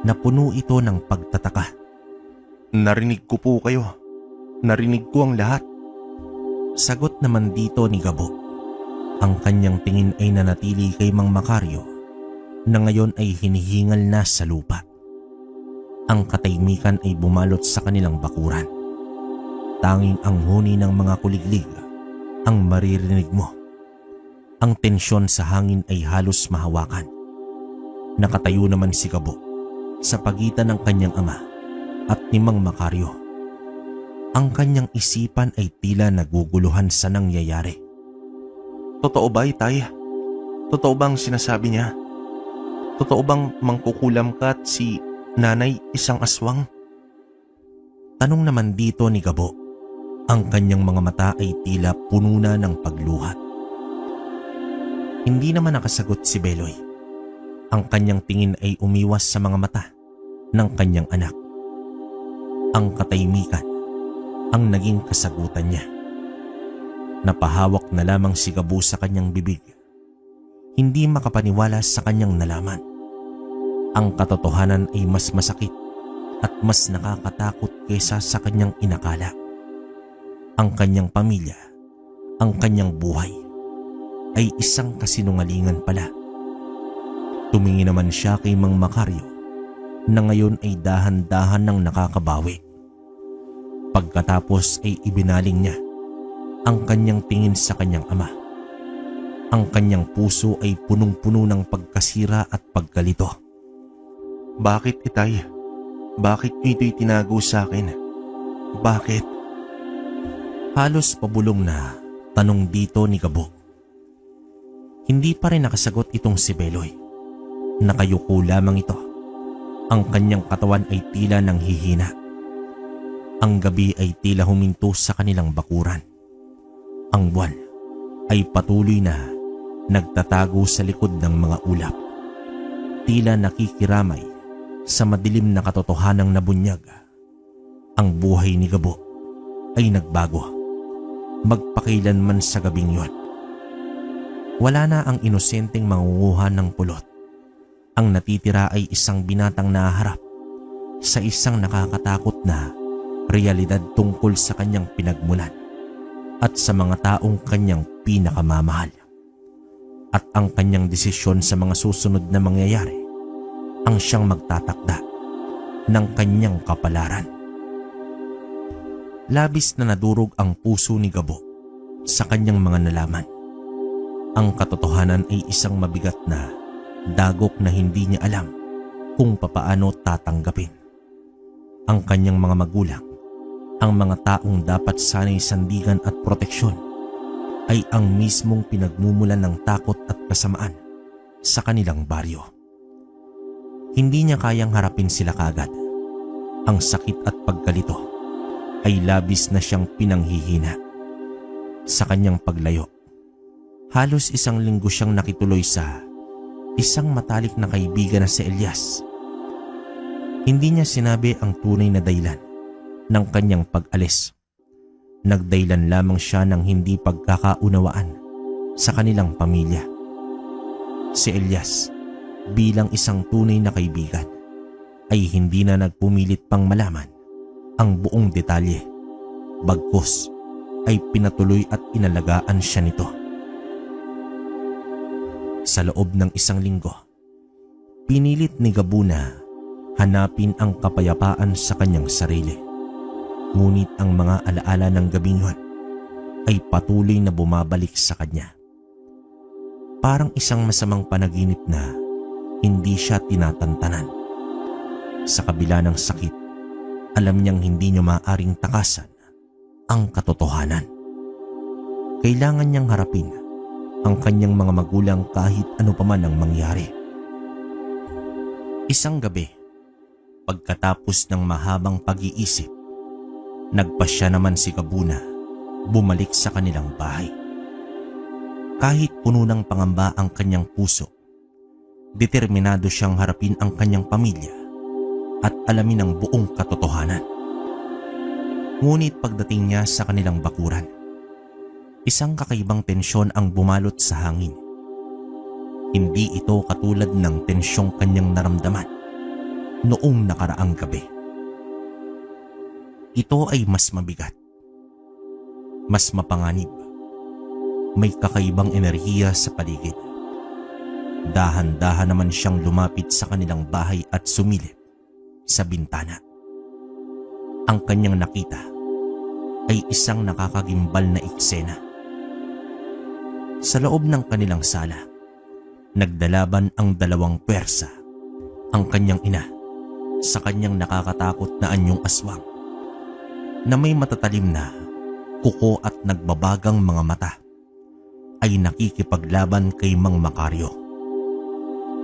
Napuno ito ng pagtataka. Narinig ko po kayo. Narinig ko ang lahat. Sagot naman dito ni Gabo. Ang kanyang tingin ay nanatili kay Mang Macario na ngayon ay hinihingal na sa lupa. Ang katahimikan ay bumalot sa kanilang bakuran. Tanging ang huni ng mga kuliglig ang maririnig mo. Ang tensyon sa hangin ay halos mahawakan. Nakatayo naman si Gabo sa pagitan ng kanyang ama at ni Mang Macario. Ang kanyang isipan ay tila naguguluhan sa nangyayari. Totoo ba, Itay? Totoo bang sinasabi niya? Totoo bang mangkukulam ka at si nanay isang aswang? Tanong naman dito ni Gabo. Ang kanyang mga mata ay tila puno na ng pagluha. Hindi naman nakasagot si Beloy. Ang kanyang tingin ay umiwas sa mga mata ng kanyang anak. Ang katahimikan ang naging kasagutan niya. Napahawak na lamang si Gabo sa kanyang bibig. Hindi makapaniwala sa kanyang nalaman. Ang katotohanan ay mas masakit at mas nakakatakot kaysa sa kanyang inakala. Ang kanyang pamilya, ang kanyang buhay, ay isang kasinungalingan pala. Tumingin naman siya kay Mang Macario na ngayon ay dahan-dahan nang nakakabawi. Pagkatapos ay ibinaling niya ang kanyang tingin sa kanyang ama. Ang kanyang puso ay punong-puno ng pagkasira at pagkalito. Bakit, Itay? Bakit niyo ito'y tinago sa akin? Bakit? Halos pabulong na tanong dito ni Gabo. Hindi pa rin nakasagot itong si Beloy. Nakayuko lamang ito. Ang kanyang katawan ay tila nang hihina. Ang gabi ay tila huminto sa kanilang bakuran. Ang buwan ay patuloy na nagtatago sa likod ng mga ulap. Tila nakikiramay sa madilim na katotohanang nabunyag. Ang buhay ni Gabo ay nagbago. Magpakailanman sa gabing yon. Wala na ang inosenteng mangunguha ng pulot. Ang natitira ay isang binatang naharap sa isang nakakatakot na realidad tungkol sa kanyang pinagmulan at sa mga taong kanyang pinakamamahal. At ang kanyang desisyon sa mga susunod na mangyayari ang siyang magtatakda ng kanyang kapalaran. Labis na nadurog ang puso ni Gabo sa kanyang mga nalaman. Ang katotohanan ay isang mabigat na dagok na hindi niya alam kung papaano tatanggapin. Ang kanyang mga magulang, ang mga taong dapat sana'y sandigan at proteksyon, ay ang mismong pinagmumulan ng takot at kasamaan sa kanilang baryo. Hindi niya kayang harapin sila kagad. Ang sakit at pagkalito ay labis na siyang pinanghihina. Sa kanyang paglayo, halos 1 linggo siyang nakituloy sa isang matalik na kaibigan na si Elias. Hindi niya sinabi ang tunay na dahilan ng kanyang pag-alis. Nagdahilan lamang siya ng hindi pagkakaunawaan sa kanilang pamilya. Si Elias, bilang isang tunay na kaibigan, ay hindi na nagpumilit pang malaman ang buong detalye. Bagkus ay pinatuloy at inalagaan siya nito. Sa loob ng 1 linggo, pinilit ni Gabo na hanapin ang kapayapaan sa kanyang sarili. Ngunit ang mga alaala ng gabing yun ay patuloy na bumabalik sa kanya. Parang isang masamang panaginip na hindi siya tinatantanan. Sa kabila ng sakit, alam niyang hindi niya maaaring takasan ang katotohanan. Kailangan niyang harapin ang kanyang mga magulang kahit ano pa man ang mangyari. Isang gabi, pagkatapos ng mahabang pag-iisip, nagpasya naman si Gabo na bumalik sa kanilang bahay. Kahit puno ng pangamba ang kanyang puso, determinado siyang harapin ang kanyang pamilya at alamin ang buong katotohanan. Ngunit pagdating niya sa kanilang bakuran, isang kakaibang tensyon ang bumalot sa hangin. Hindi ito katulad ng tensyong kanyang naramdaman noong nakaraang gabi. Ito ay mas mabigat, mas mapanganib. May kakaibang enerhiya sa paligid. Dahan-dahan naman siyang lumapit sa kanilang bahay at sumilip sa bintana. Ang kanyang nakita ay isang nakakagimbal na eksena. Sa loob ng kanilang sala, nagdalaban ang dalawang pwersa. Ang kanyang ina sa kanyang nakakatakot na anyong aswang na may matatalim na kuko at nagbabagang mga mata ay nakikipaglaban kay Mang Makaryo.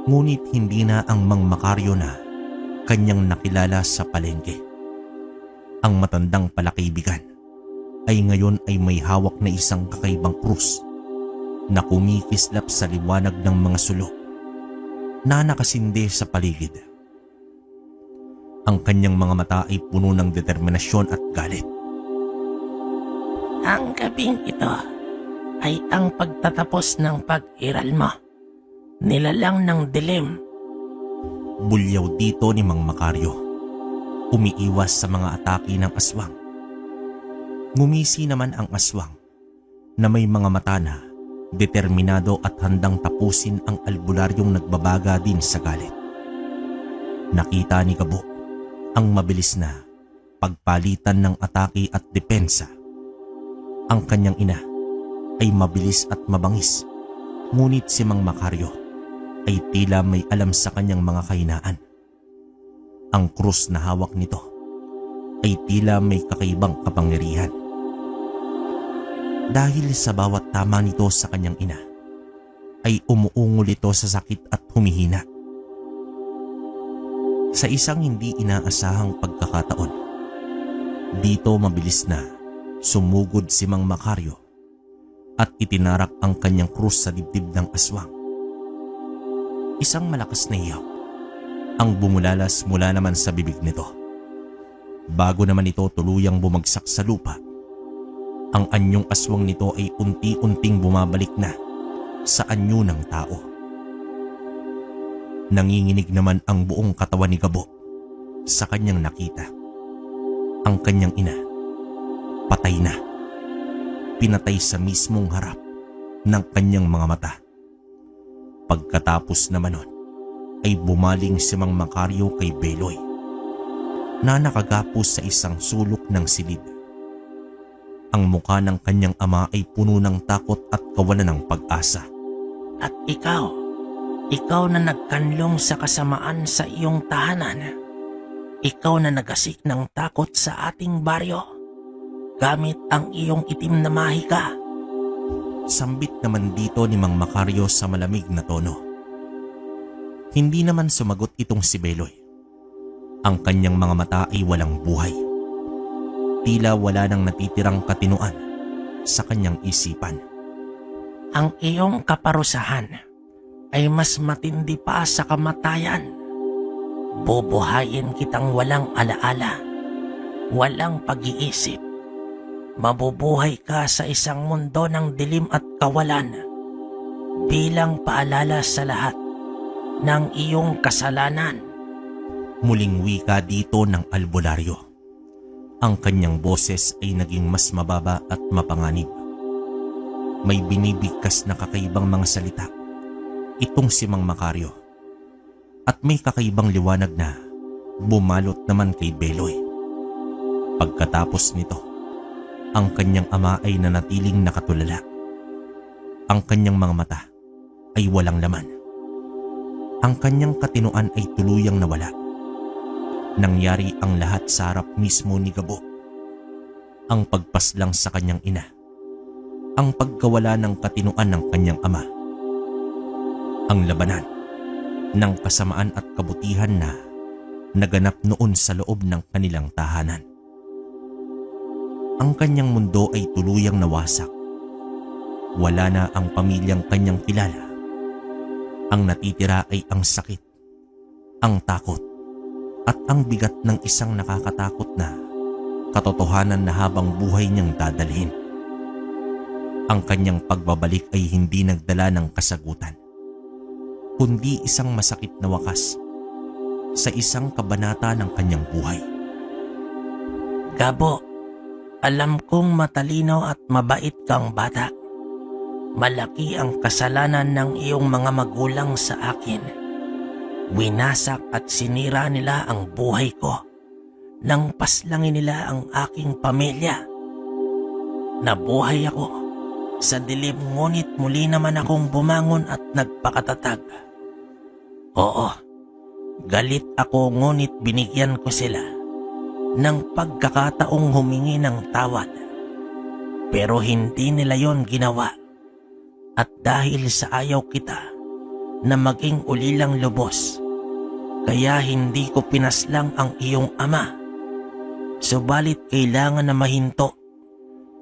Ngunit hindi na ang Mang Makaryo na kanyang nakilala sa palengke. Ang matandang palakaibigan ay ngayon ay may hawak na isang kakaibang krus na kumikislap sa liwanag ng mga sulok na nakasindi sa paligid. Ang kanyang mga mata ay puno ng determinasyon at galit. Ang gabing ito ay ang pagtatapos ng pag-iral mo. Nilalang ng dilim. Bulyaw dito ni Mang Makaryo, umiiwas sa mga atake ng aswang. Ngumisi naman ang aswang na may mga mata na determinado at handang tapusin ang albularyong nagbabaga din sa galit. Nakita ni Gabo ang mabilis na pagpalitan ng atake at depensa. Ang kanyang ina ay mabilis at mabangis, ngunit si Mang Makaryo ay tila may alam sa kanyang mga kahinaan. Ang krus na hawak nito ay tila may kakaibang kapangyarihan. Dahil sa bawat tama nito sa kanyang ina, ay umuungol ito sa sakit at humihina. Sa isang hindi inaasahang pagkakataon, dito mabilis na sumugod si Mang Makaryo at itinarak ang kanyang krus sa dibdib ng aswang. Isang malakas na iyaw ang bumulalas mula naman sa bibig nito. Bago naman ito tuluyang bumagsak sa lupa, ang anyong aswang nito ay unti-unting bumabalik na sa anyo ng tao. Nanginginig naman ang buong katawan ni Gabo sa kanyang nakita. Ang kanyang ina, patay na. Pinatay sa mismong harap ng kanyang mga mata. Pagkatapos naman nun, ay bumaling si Mang Makaryo kay Beloy na nakagapos sa isang sulok ng silid. Ang mukha ng kanyang ama ay puno ng takot at kawalan ng pag-asa. At ikaw na nagkanlong sa kasamaan sa iyong tahanan. Ikaw na nagasik ng takot sa ating baryo gamit ang iyong itim na mahika. Sambit naman dito ni Mang Makaryo sa malamig na tono. Hindi naman sumagot itong si Beloy. Ang kanyang mga mata ay walang buhay. Tila wala nang natitirang katinuan sa kanyang isipan. Ang iyong kaparusahan ay mas matindi pa sa kamatayan. Bubuhayin kitang walang alaala, walang pag-iisip. Mabubuhay ka sa isang mundo ng dilim at kawalan bilang paalala sa lahat ng iyong kasalanan. Muling wika dito ng albularyo. Ang kanyang boses ay naging mas mababa at mapanganib. May binibigkas na kakaibang mga salita itong si Mang Makaryo. At may kakaibang liwanag na bumalot naman kay Beloy. Pagkatapos nito, ang kanyang ama ay nanatiling nakatulala. Ang kanyang mga mata ay walang laman. Ang kanyang katinuan ay tuluyang nawala. Nangyari ang lahat sa harap mismo ni Gabo. Ang pagpaslang sa kanyang ina ang pagkawala ng katinuan ng kanyang ama. Ang labanan ng kasamaan at kabutihan na naganap noon sa loob ng kanilang tahanan. Ang kanyang mundo ay tuluyang nawasak. Wala na ang pamilyang kanyang kilala. Ang natitira ay ang sakit, ang takot, at ang bigat ng isang nakakatakot na katotohanan na habang buhay niyang dadalhin. Ang kanyang pagbabalik ay hindi nagdala ng kasagutan, kundi isang masakit na wakas sa isang kabanata ng kanyang buhay. Gabo, alam kong matalino at mabait kang bata. Malaki ang kasalanan ng iyong mga magulang sa akin. Winasak at sinira nila ang buhay ko nang paslangin nila ang aking pamilya. Nabuhay ako sa dilim, ngunit muli naman akong bumangon at nagpakatatag. Oo, galit ako, ngunit binigyan ko sila ng pagkakataong humingi ng tawad. Pero hindi nila yon ginawa. At dahil sa ayaw kita na maging ulilang lubos, kaya hindi ko pinaslang ang iyong ama. Subalit kailangan na mahinto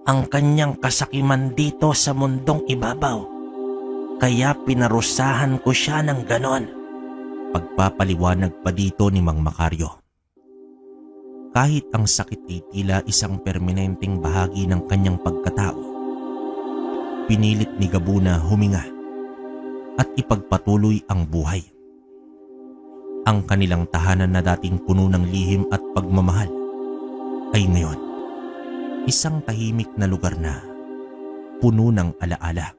ang kanyang kasakiman dito sa mundong ibabaw. Kaya pinarusahan ko siya ng ganon. Pagpapaliwanag pa dito ni Mang Macario. Kahit ang sakit ay tila isang permanenteng bahagi ng kanyang pagkatao, pinilit ni Gabo na huminga at ipagpatuloy ang buhay. Ang kanilang tahanan na dating puno ng lihim at pagmamahal ay ngayon isang tahimik na lugar na puno ng alaala.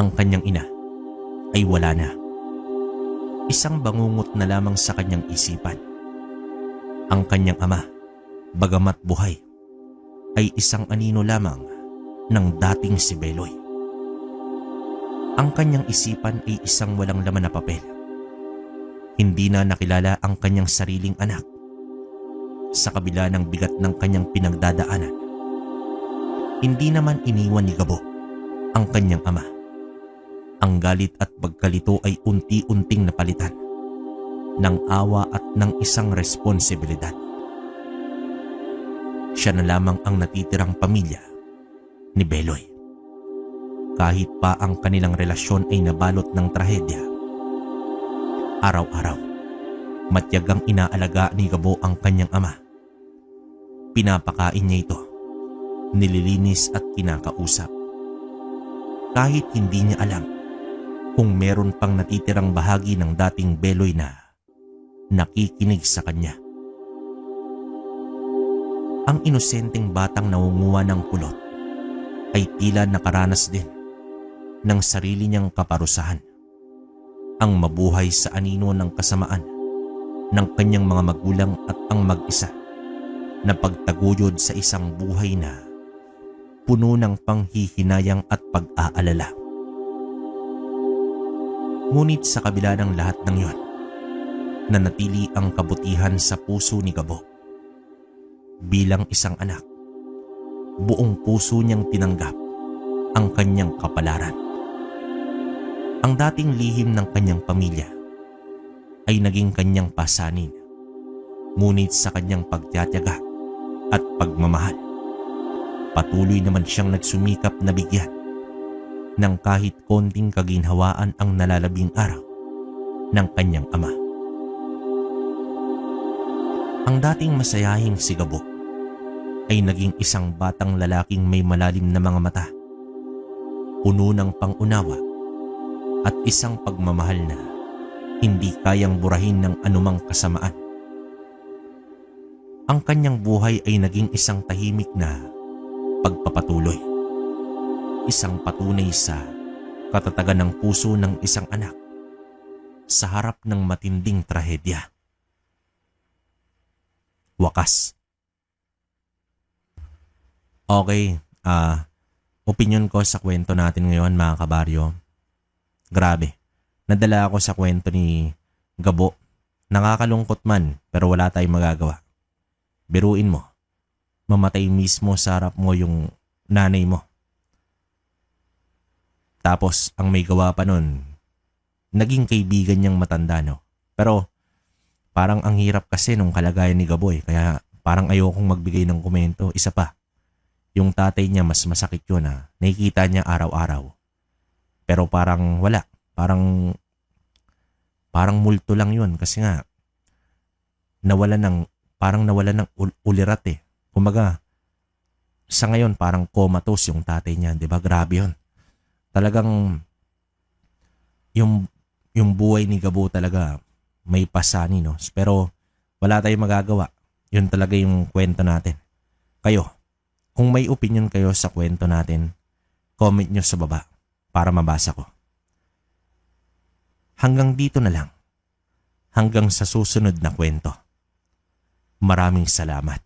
Ang kanyang ina ay wala na. Isang bangungot na lamang sa kanyang isipan. Ang kanyang ama, bagamat buhay, ay isang anino lamang ng dating si Beloy. Ang kanyang isipan ay isang walang laman na papel. Hindi na nakilala ang kanyang sariling anak. Sa kabila ng bigat ng kanyang pinagdadaanan, hindi naman iniwan ni Gabo ang kanyang ama. Ang galit at pagkalito ay unti-unting napalitan ng awa at ng isang responsibilidad. Siya na lamang ang natitirang pamilya ni Beloy. Kahit pa ang kanilang relasyon ay nabalot ng trahedya, araw-araw, matyagang inaalaga ni Gabo ang kanyang ama. Pinapakain niya ito, nililinis at kinakausap. Kahit hindi niya alam kung meron pang natitirang bahagi ng dating Beloy na nakikinig sa kanya. Ang inosenteng batang nangunguha ng kulot ay tila nakaranas din ng sarili niyang kaparusahan. Ang mabuhay sa anino ng kasamaan ng kanyang mga magulang at ang mag-isa na pagtaguyod sa isang buhay na puno ng panghihinayang at pag-aalala. Ngunit sa kabila ng lahat ng yon, nanatili ang kabutihan sa puso ni Gabo. Bilang isang anak, buong puso niyang tinanggap ang kanyang kapalaran. Ang dating lihim ng kanyang pamilya ay naging kanyang pasanin. Ngunit sa kanyang pagtitiyaga at pagmamahal, patuloy naman siyang nagsumikap na bigyan ng kahit konting kaginhawaan ang nalalabing araw ng kanyang ama. Ang dating masayahing si Gabo ay naging isang batang lalaking may malalim na mga mata, puno ng pangunawa at isang pagmamahal na hindi kayang burahin ng anumang kasamaan. Ang kanyang buhay ay naging isang tahimik na pagpapatuloy, isang patunay sa katatagan ng puso ng isang anak sa harap ng matinding trahedya. Wakas. Okay, opinion ko sa kwento natin ngayon mga kabaryo. Grabe, nadala ako sa kwento ni Gabo. Nakakalungkot man pero wala tayong magagawa. Biruin mo, mamatay mismo sa harap mo yung nanay mo. Tapos ang may gawa pa nun, naging kaibigan niyang matanda, no? Pero parang ang hirap kasi nung kalagayan ni Gaboy, kaya parang ayokong magbigay ng komento. Isa pa, yung tatay niya mas masakit yun, ha. Nakikita niya araw-araw. Pero parang wala, parang multo lang yun kasi nga parang nawala ng ulirat eh. Kumbaga, sa ngayon parang comatose yung tatay niya, 'di ba? Grabe yun. Talagang yung buhay ni Gabo talaga may pasani, no? Pero wala tayong magagawa. Yun talaga yung kwento natin. Kayo, kung may opinion kayo sa kwento natin, comment nyo sa baba para mabasa ko. Hanggang dito na lang. Hanggang sa susunod na kwento. Maraming salamat.